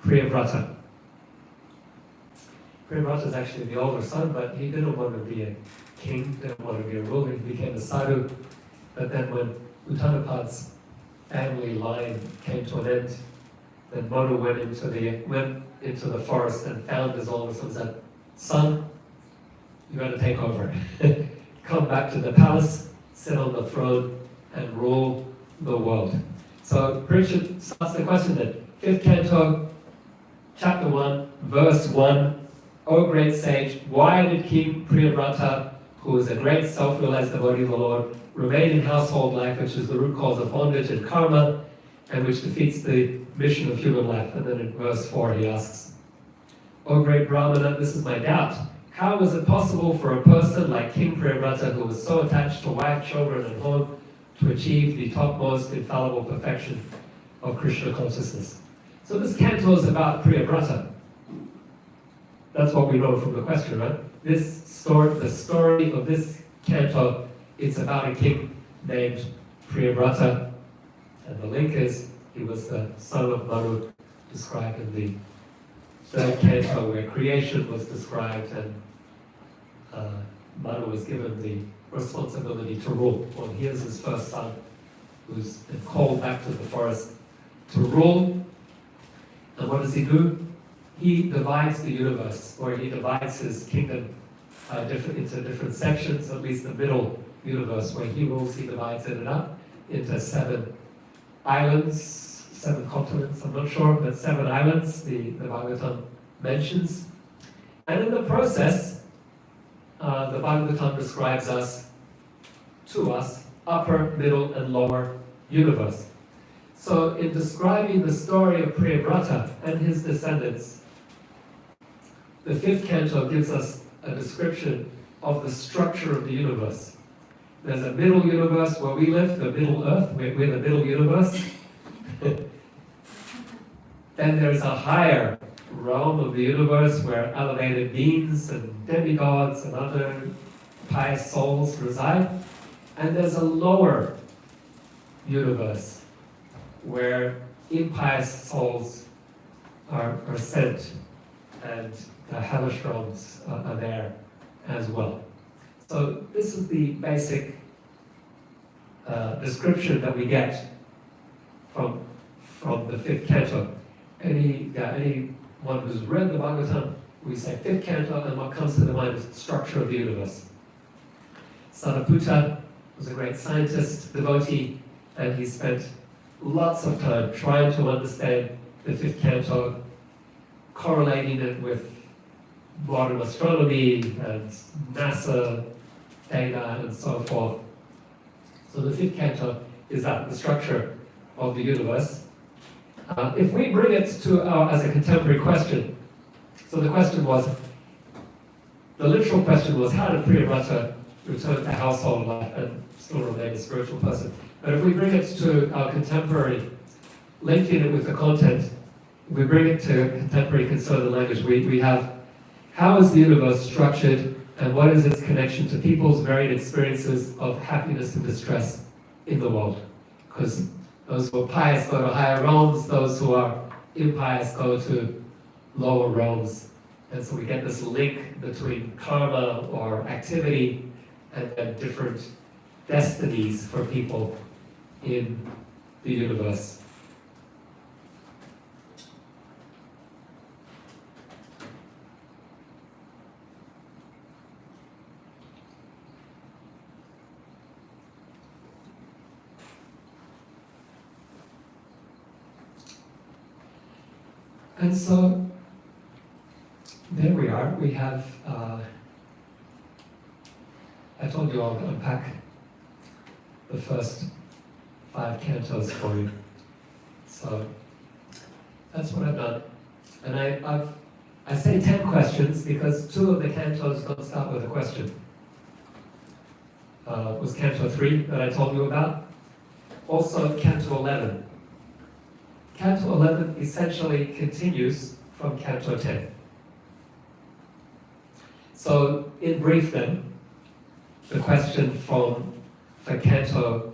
Priyavrata. Priyavrata is actually the older son, but he didn't want to be a king, didn't want to be a ruler, he became a sadhu. But then when Uttanapad's family line came to an end, then Manu went into the forest and found his older son and said, "Son, you got to take over. Come back to the palace, sit on the throne, and rule the world." So Parikshit starts the question then. 5th canto, chapter 1, verse 1. O great sage, why did King Priyavrata, who is a great self-realized devotee of the Lord, remain in household life, which is the root cause of bondage and karma, and which defeats the mission of human life? And then in verse 4 he asks, O great Brahmana, this is my doubt. How was it possible for a person like King Priyavrata, who was so attached to wife, children, and home, to achieve the topmost infallible perfection of Krishna consciousness? So this canto is about Priyavrata. That's what we know from the question, right? The story of this canto, it's about a king named Priyavrata. And the link is, he was the son of Manu, described in the 3rd canto, where creation was described, and Manu was given the responsibility to rule. Well, here's his first son, who's been called back to the forest to rule. And what does he do? He divides the universe, or he divides his kingdom into different sections. At least the middle universe where he rules, he divides it up into 7 islands, 7 continents, I'm not sure, but 7 islands, the Bhagavatam mentions. And in the process, the Bhagavatam describes to us, upper, middle, and lower universe. So in describing the story of Priyavrata and his descendants, the 5th canto gives us a description of the structure of the universe. There's a middle universe where we live, the middle earth, we're the middle universe. Then there's a higher realm of the universe where elevated beings and demigods and other pious souls reside. And there's a lower universe where impious souls are sent, and the hellish realms are there as well. So this is the basic description that we get from the 5th canto. Anyone who's read the Bhagavatam, we say 5th canto, and what comes to the mind is the structure of the universe. Sariputta was a great scientist, devotee, and he spent lots of time trying to understand the 5th canto, correlating it with modern astronomy and NASA data and so forth. So the 5th canto is that, the structure of the universe. If we bring it to as a contemporary question, so the literal question was, how did Priyavrata return to household life and still remain a spiritual person? But if we bring it to our contemporary, linking it with the content, if we bring it to contemporary concerted language, we have, how is the universe structured, and what is its connection to people's varied experiences of happiness and distress in the world? Because those who are pious go to higher realms, those who are impious go to lower realms. And so we get this link between karma or activity and different destinies for people in the universe. And so, there we are. We have, I told you I'll unpack the first 5 cantos for you. So, that's what I've done. And I say 10 questions because 2 of the cantos don't start with a question. Was Canto 3 that I told you about. Also Canto 11. Canto 11 essentially continues from Canto 10. So in brief then, the question for Canto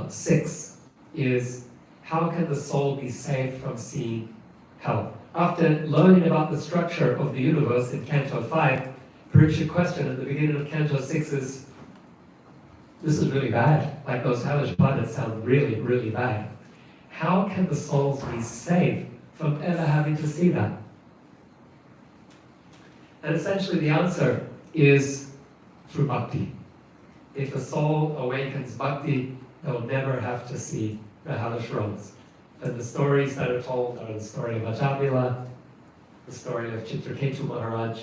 6 is, how can the soul be saved from seeing hell? After learning about the structure of the universe in Canto 5, Parikshit question at the beginning of Canto 6 is, this is really bad, like those hellish planets sound really, really bad. How can the souls be saved from ever having to see that? And essentially the answer is through bhakti. If the soul awakens bhakti, they'll never have to see the hellish realms. And the stories that are told are the story of Ajamila, the story of Chitraketu Maharaj,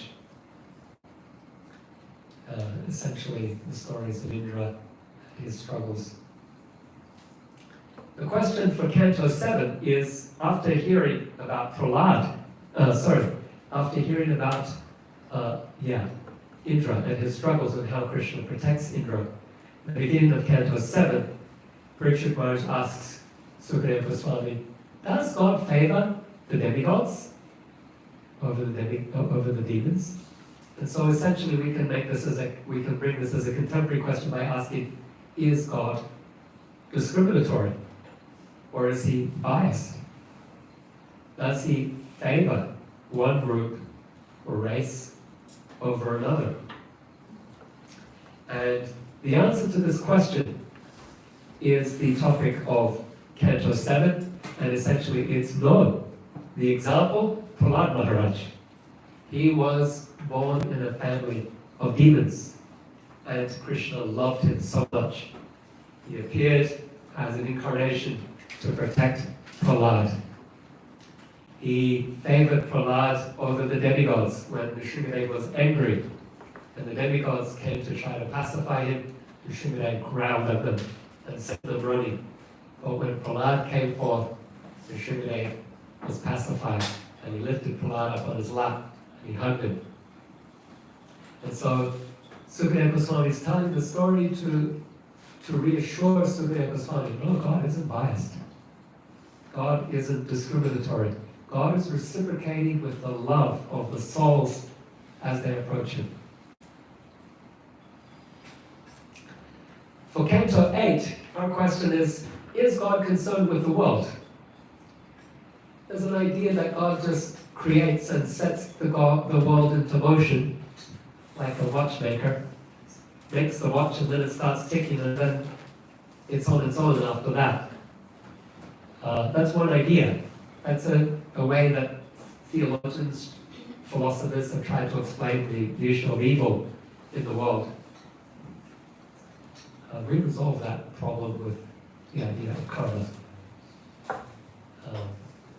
essentially the stories of Indra and his struggles. The question for Canto 7 is, after hearing about Prahlad, after hearing about Indra and his struggles and how Krishna protects Indra, at the beginning of Canto 7, Parikshit Maharaj asks Sukadeva Goswami, does God favor the demigods over the demons? And so essentially we can bring this as a contemporary question by asking, is God discriminatory? Or is he biased? Does he favor one group or race over another? And the answer to this question is the topic of Canto 7, and essentially it's no. The example, Prahlad Maharaj. He was born in a family of demons, and Krishna loved him so much. He appeared as an incarnation to protect Prahlad. He favored Prahlad over the demigods when Nrsimhadev was angry, and the demigods came to try to pacify him. Nrsimhadev growled at them and sent them running. But when Prahlad came forth, Nrsimhadev was pacified, and he lifted Prahlad up on his lap and he hugged him. And so Sukadeva Goswami is telling the story to reassure Sukadeva Goswami, no, God isn't biased. God isn't discriminatory. God is reciprocating with the love of the souls as they approach him. For Canto 8, our question is God concerned with the world? There's an idea that God just creates and sets the world into motion, like a watchmaker. Makes the watch and then it starts ticking and then it's on its own after that. That's one idea. That's a way that theologians, philosophers have tried to explain the issue of evil in the world. We resolve that problem with the idea of karma.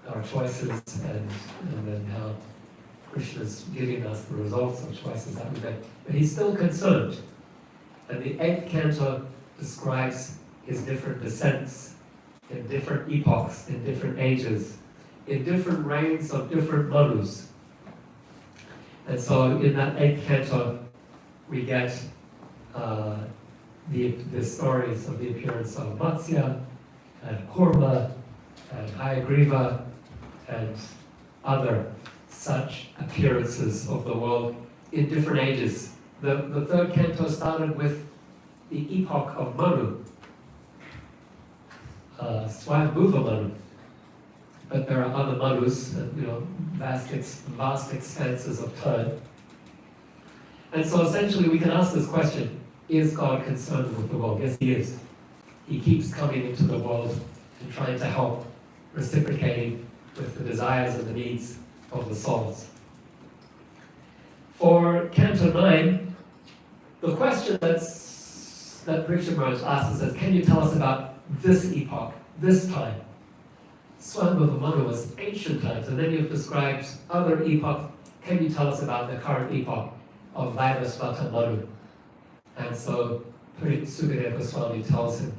Our choices and then how Krishna's giving us the results of choices that we make. But he's still concerned. And the 8th canto describes his different descents in different epochs, in different ages, in different reigns of different manus. And so in that 8th canto, we get the stories of the appearance of Matsya and Kurma and Hayagriva and other such appearances of the world in different ages. The 3rd canto started with the epoch of Manu, Swayambhuva Manu. But there are other Manus, vast expanses of time. And so essentially we can ask this question, is God concerned with the world? Yes, he is. He keeps coming into the world and trying to help, reciprocating with the desires and the needs of the souls. For Canto 9, the question that Parikshit Maharaj asks is, can you tell us about this epoch, this time? Swambhava was ancient times, and then you've described other epochs. Can you tell us about the current epoch of Vairasvata Manu? And so Sukadeva Goswami tells him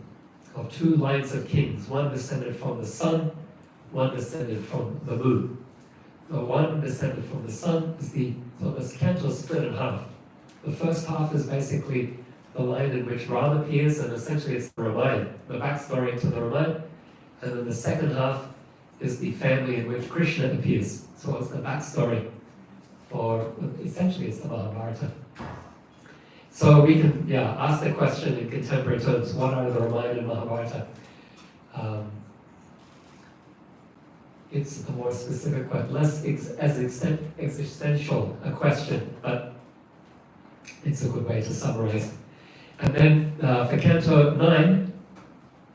of two lines of kings, one descended from the sun, one descended from the moon. The one descended from the sun is so this canto is split in half. The first half is basically the line in which Ram appears, and essentially it's the Ramayana, the backstory to the Ramayana. And then the second half is the family in which Krishna appears. So it's the backstory for, essentially it's the Mahabharata. So we can, ask the question in contemporary terms, what are the Ramayana and Mahabharata? It's a more specific question, less existential a question, but it's a good way to summarize. And then for Canto 9,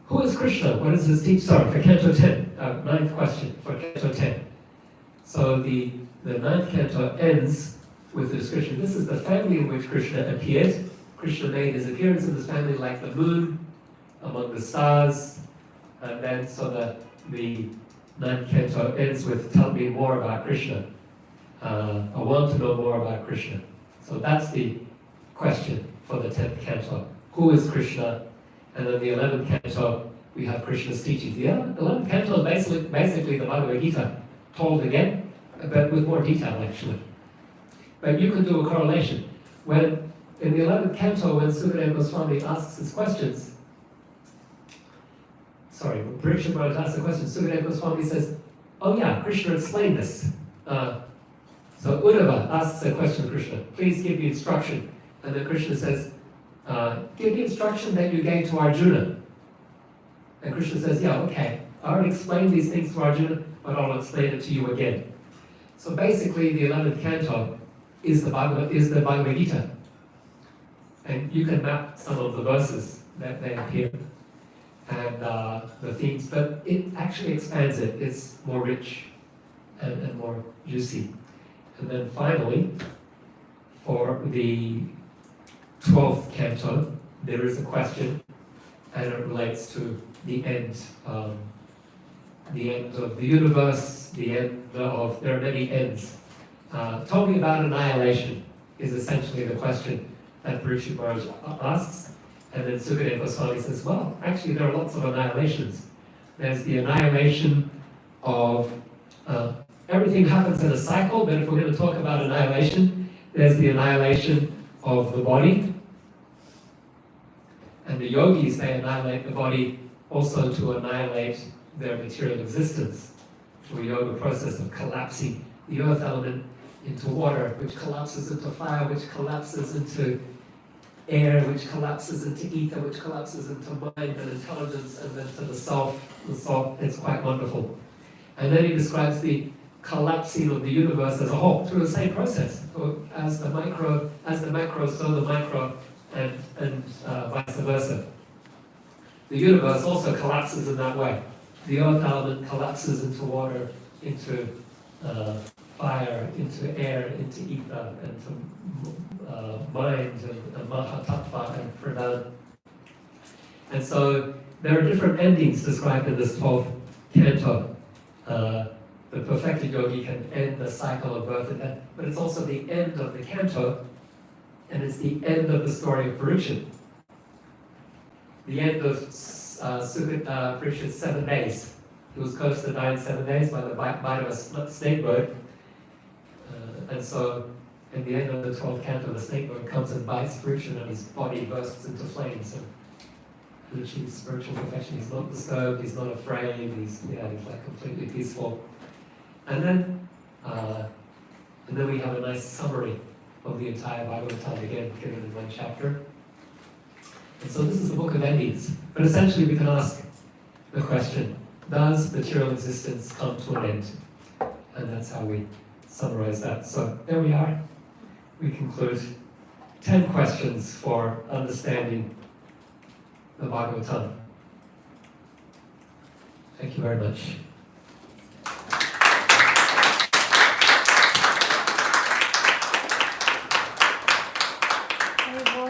who is Krishna? What does this teach? Sorry, for Canto 10, ninth question for Canto 10. So the ninth canto ends with the description. This is the family in which Krishna appeared. Krishna made his appearance in this family like the moon among the stars. And then so the ninth canto ends with, tell me more about Krishna. I want to know more about Krishna. So that's the question for the 10th canto. Who is Krishna? And then the 11th canto, we have Krishna's teachings. The 11th canto is basically the Bhagavad Gita, told again, but with more detail actually. But you can do a correlation. When in the 11th canto, when Sukadeva Goswami asks his questions, when Parikshit Maharaj asks the question, Sukadeva Goswami says, oh yeah, Krishna explained this. So Uddhava asks a question to Krishna, please give me instruction. And then Krishna says, give the instruction that you gave to Arjuna. And Krishna says, yeah, okay, I already explained these things to Arjuna, but I'll explain it to you again. So basically, the 11th canto is the Bhagavad Gita. And you can map some of the verses that they appear and the themes, but it actually expands it. It's more rich and more juicy. And then finally, for the 12th canto, there is a question, and it relates to the end of the universe, there are many ends. Tell me about annihilation is essentially the question that Parikshit Maharaj asks. And then Sukadeva Goswami says, well, actually there are lots of annihilations. There's the annihilation of, everything happens in a cycle, but if we're going to talk about annihilation, there's the annihilation of the body. And the yogis, they annihilate the body also to annihilate their material existence through a yoga process of collapsing the earth element into water, which collapses into fire, which collapses into air, which collapses into ether, which collapses into mind and intelligence, and then to the self. The self is quite wonderful. And then he describes the collapsing of the universe as a whole through the same process. So as the macro, so the micro, and vice versa. The universe also collapses in that way. The earth element collapses into water, into fire, into air, into ether, into mind, and Mahatattva, and Pradhan. And so there are different endings described in this 12th canto. The perfected yogi can end the cycle of birth and death, but it's also the end of the canto, and it's the end of the story of Parikshit. The end of Parikshit's 7 days. He was cursed to die in 7 days by the bite of a snake bird. And so, in the end of the 12th canto, the snake bird comes and bites Parikshit, and his body bursts into flames. And he achieves spiritual perfection. He's not disturbed, he's not afraid, he's like completely peaceful. And then we have a nice summary of the entire Bhagavatam, again, given in one chapter. And so this is the book of endings. But essentially we can ask the question, does material existence come to an end? And that's how we summarize that. So there we are. We conclude 10 questions for understanding the Bhagavatam. Thank you very much.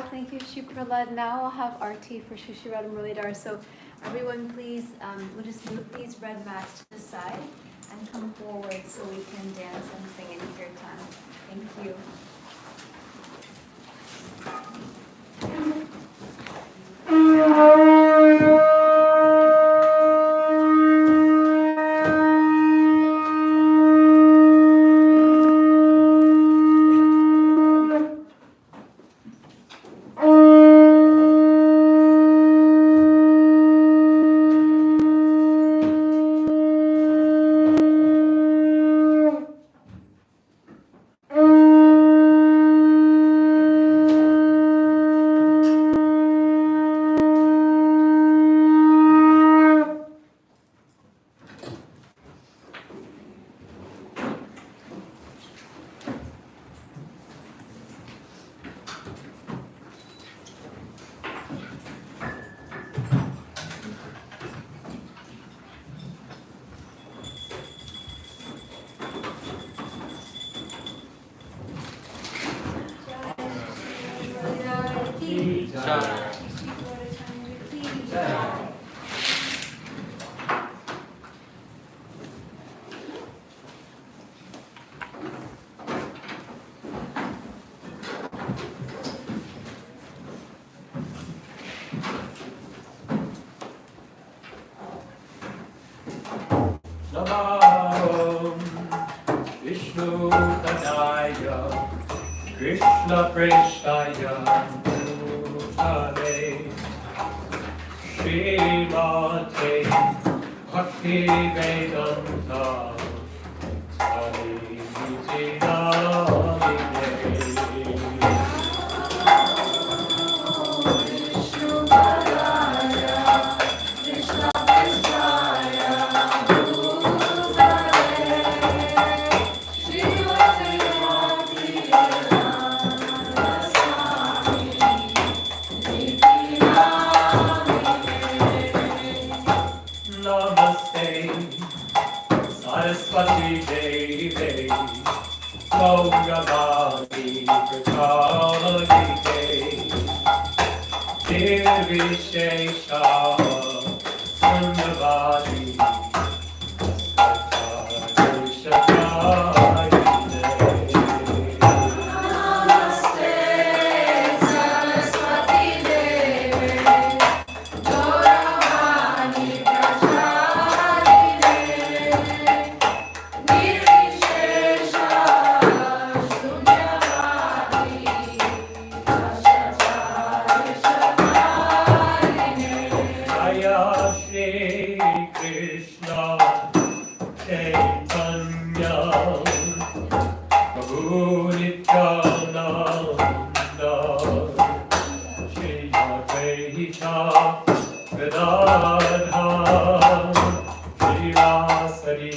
Thank you, Sri Prahlad. Now I'll have Arti for Shishirad and Muralidhar. So Everyone, please, we'll just move these red mats to the side and come forward so we can dance and sing in kirtan. Thank you. Namo Vishnu Padaya Krishna Prestaya Bhutale Srimate Bhakti Vedanta Swami Namine Namaste Saraswati Devi Gauravaani Prachadite Nirvishesha Sundavadi Jaya Shri Krishna Chaitanya Prabhu Nityananda Shri Advaita Gadadha Shri Rasari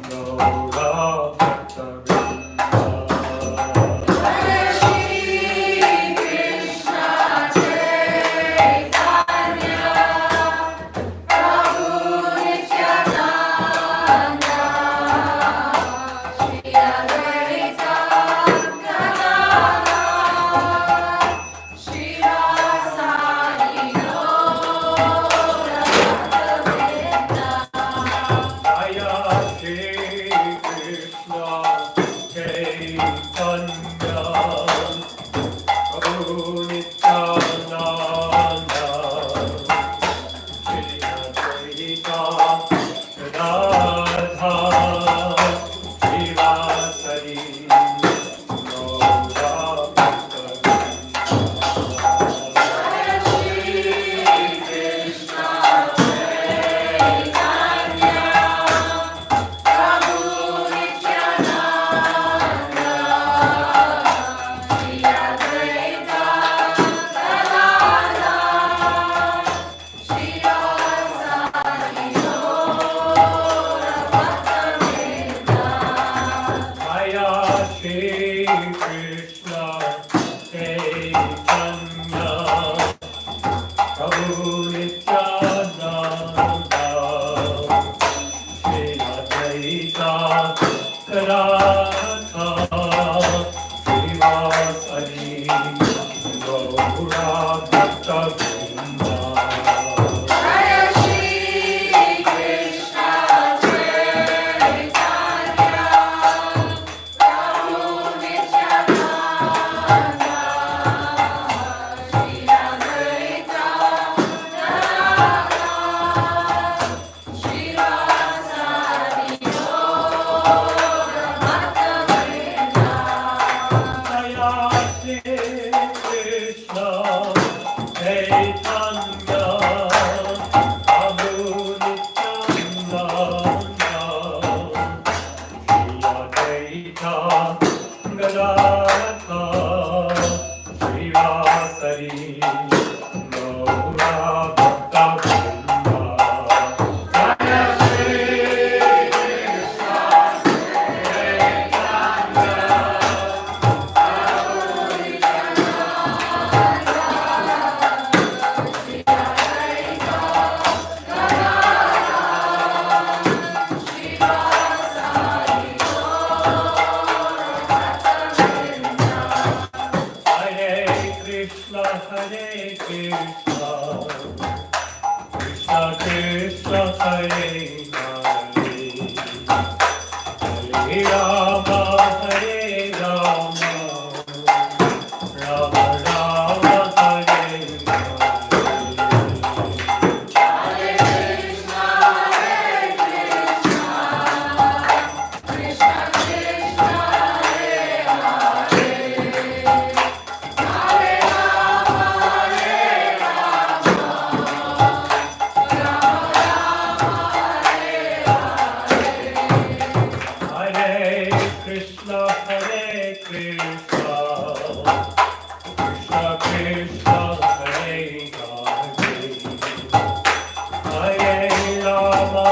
Gaura Bhaktavrinda. Jaya Shri Krishna Chaitanya Prabhu Nityananda Shri Advaita Gadadha Shri Vasari Gaura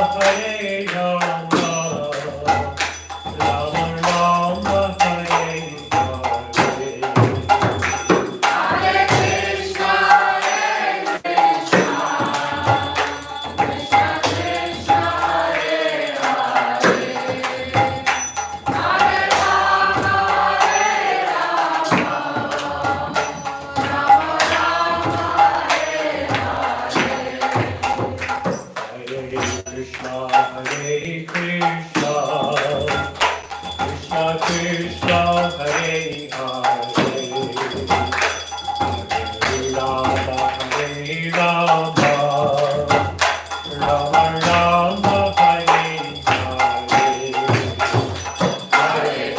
Hare Rama, Rama Rama Hare Hare. Hare Krishna, Hare Krishna, Krishna Krishna, Hare Hare, Hare Rama, Hare Rama, Rama Rama, Hare Hare. Hare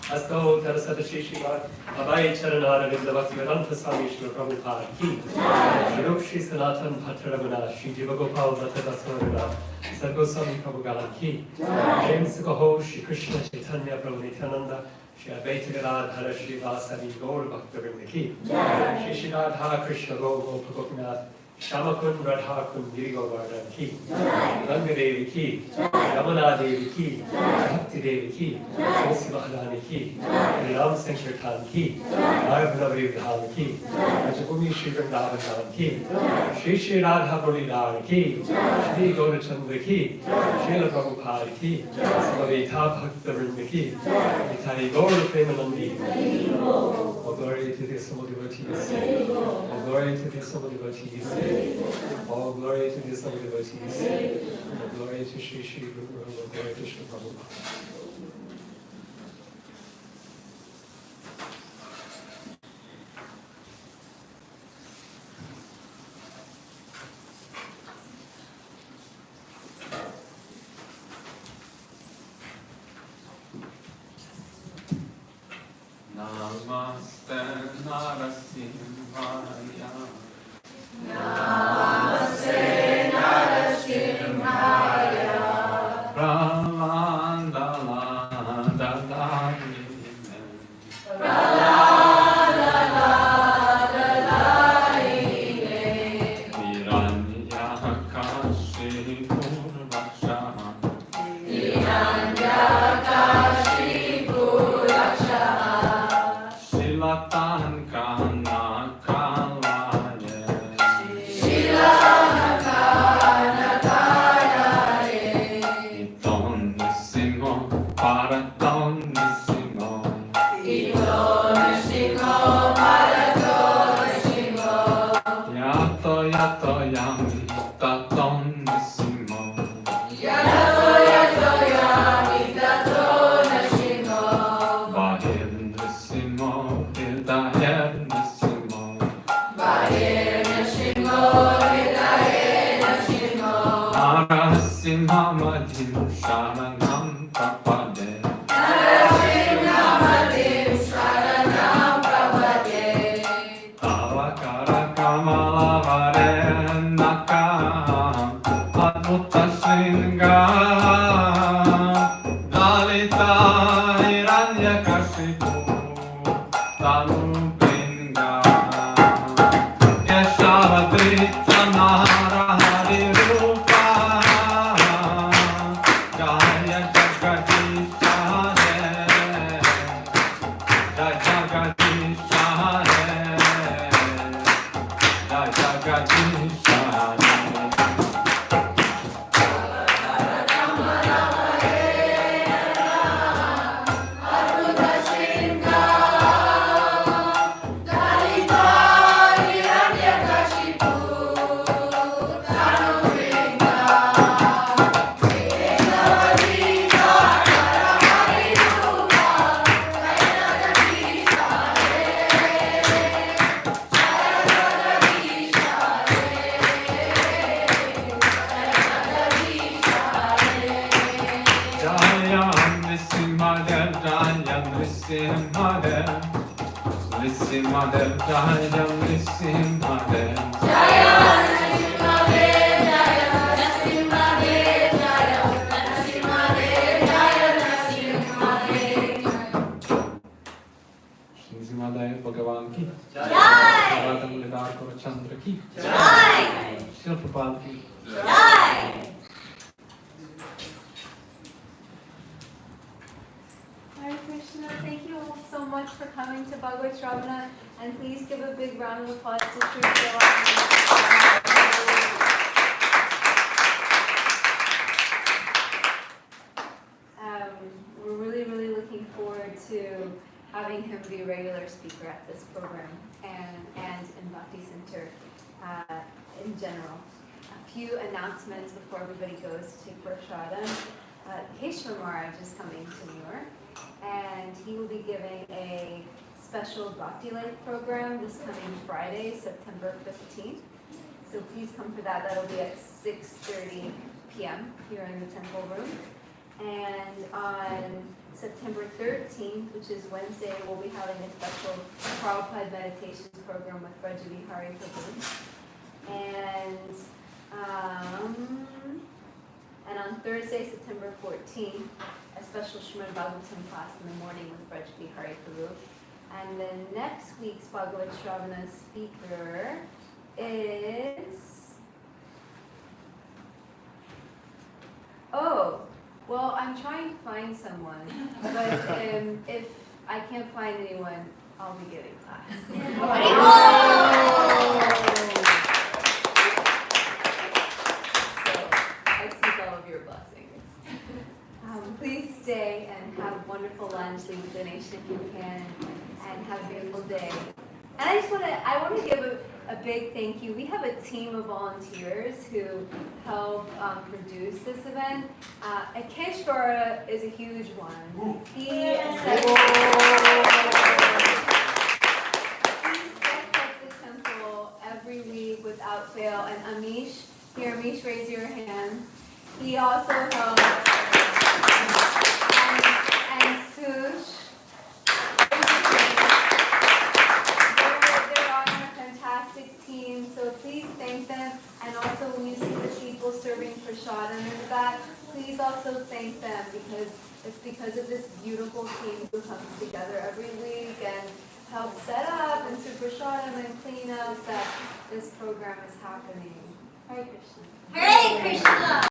Asto Tarasata Shishiva, Abai Charanara Vindavakti Swami Shri Prabhupada Ki, Shri Sanatan Bhattaramana, Shri Jivagopal Bhattadaswarana, Sargoswami Prabhupada Ki, James Gaho, Shri Krishna Chaitanya Prabhu Nityananda, Shri Advaita Gadadhara Shri Vasadi Gaur Bhaktavinda Ki, Shri Radha Krishna Go Gopinath, Shamakun Radha Kun Giri Govardhan Ki, Ganga Devi Ki, Yamuna Devi Ki, Bhakti Devi Ki, Tulsi Maharani Ki, Ram Sankirtan Ki, Arvanavari Dham Ki, Rajabhumi Shri Vrindavan Ki, Shri Radha Muridhar Ki, Shri Gaurachandra Ki, Srila Prabhupada Ki, Samaveta Bhakta Vrinda Ki, Nitai Gaur Premanandi. All glory to the assembled devotees. All glory to the assembled devotees. All glory to the assembled devotees. All glory to Shri Shri Guru. All glory to Shri Prabhupada. Namaste Narasimhaya. Namaste Narasimhaya. Prahlada Bhagavan ki Bhagavata Sravana ki Sri Prahlad ki Bhagavata Sravana, and please give a big round of applause to Sri Prahlad. We're really, really looking forward to having him be a regular speaker at this program and in Bhakti Center in general. A few announcements before everybody goes to Prasadam. Keshwar Maharaj is coming to New York, and he will be giving a special Bhakti Life program this coming Friday, September 15th. So please come for that. That'll be at 6:30 p.m. here in the temple room. And on September 13th, which is Wednesday, we'll be having a special Prabhupada meditation program with Brajavihari Prabhu. And on Thursday, September 14th, a special Srimad Bhagavatam class in the morning with Brajavihari Prabhu. And then next week's Bhagavata Sravana speaker is... Oh, well, I'm trying to find someone, but if I can't find anyone, I'll be giving class. So, I seek all of your blessings. Please stay and have a wonderful lunch, leave a donation if you can, and have a beautiful day. And I want to give a big thank you. We have a team of volunteers who help produce this event. Keshwara is a huge one. He sets up the temple every week without fail. And Amish, here, Amish, raise your hand. He also helps. And Sush. Team, so please thank them, and also when you see the people serving prasadam in the back, please also thank them, because it's because of this beautiful team who comes together every week and helps set up and serve prasadam and clean up that this program is happening. Hare Krishna. Hare Krishna.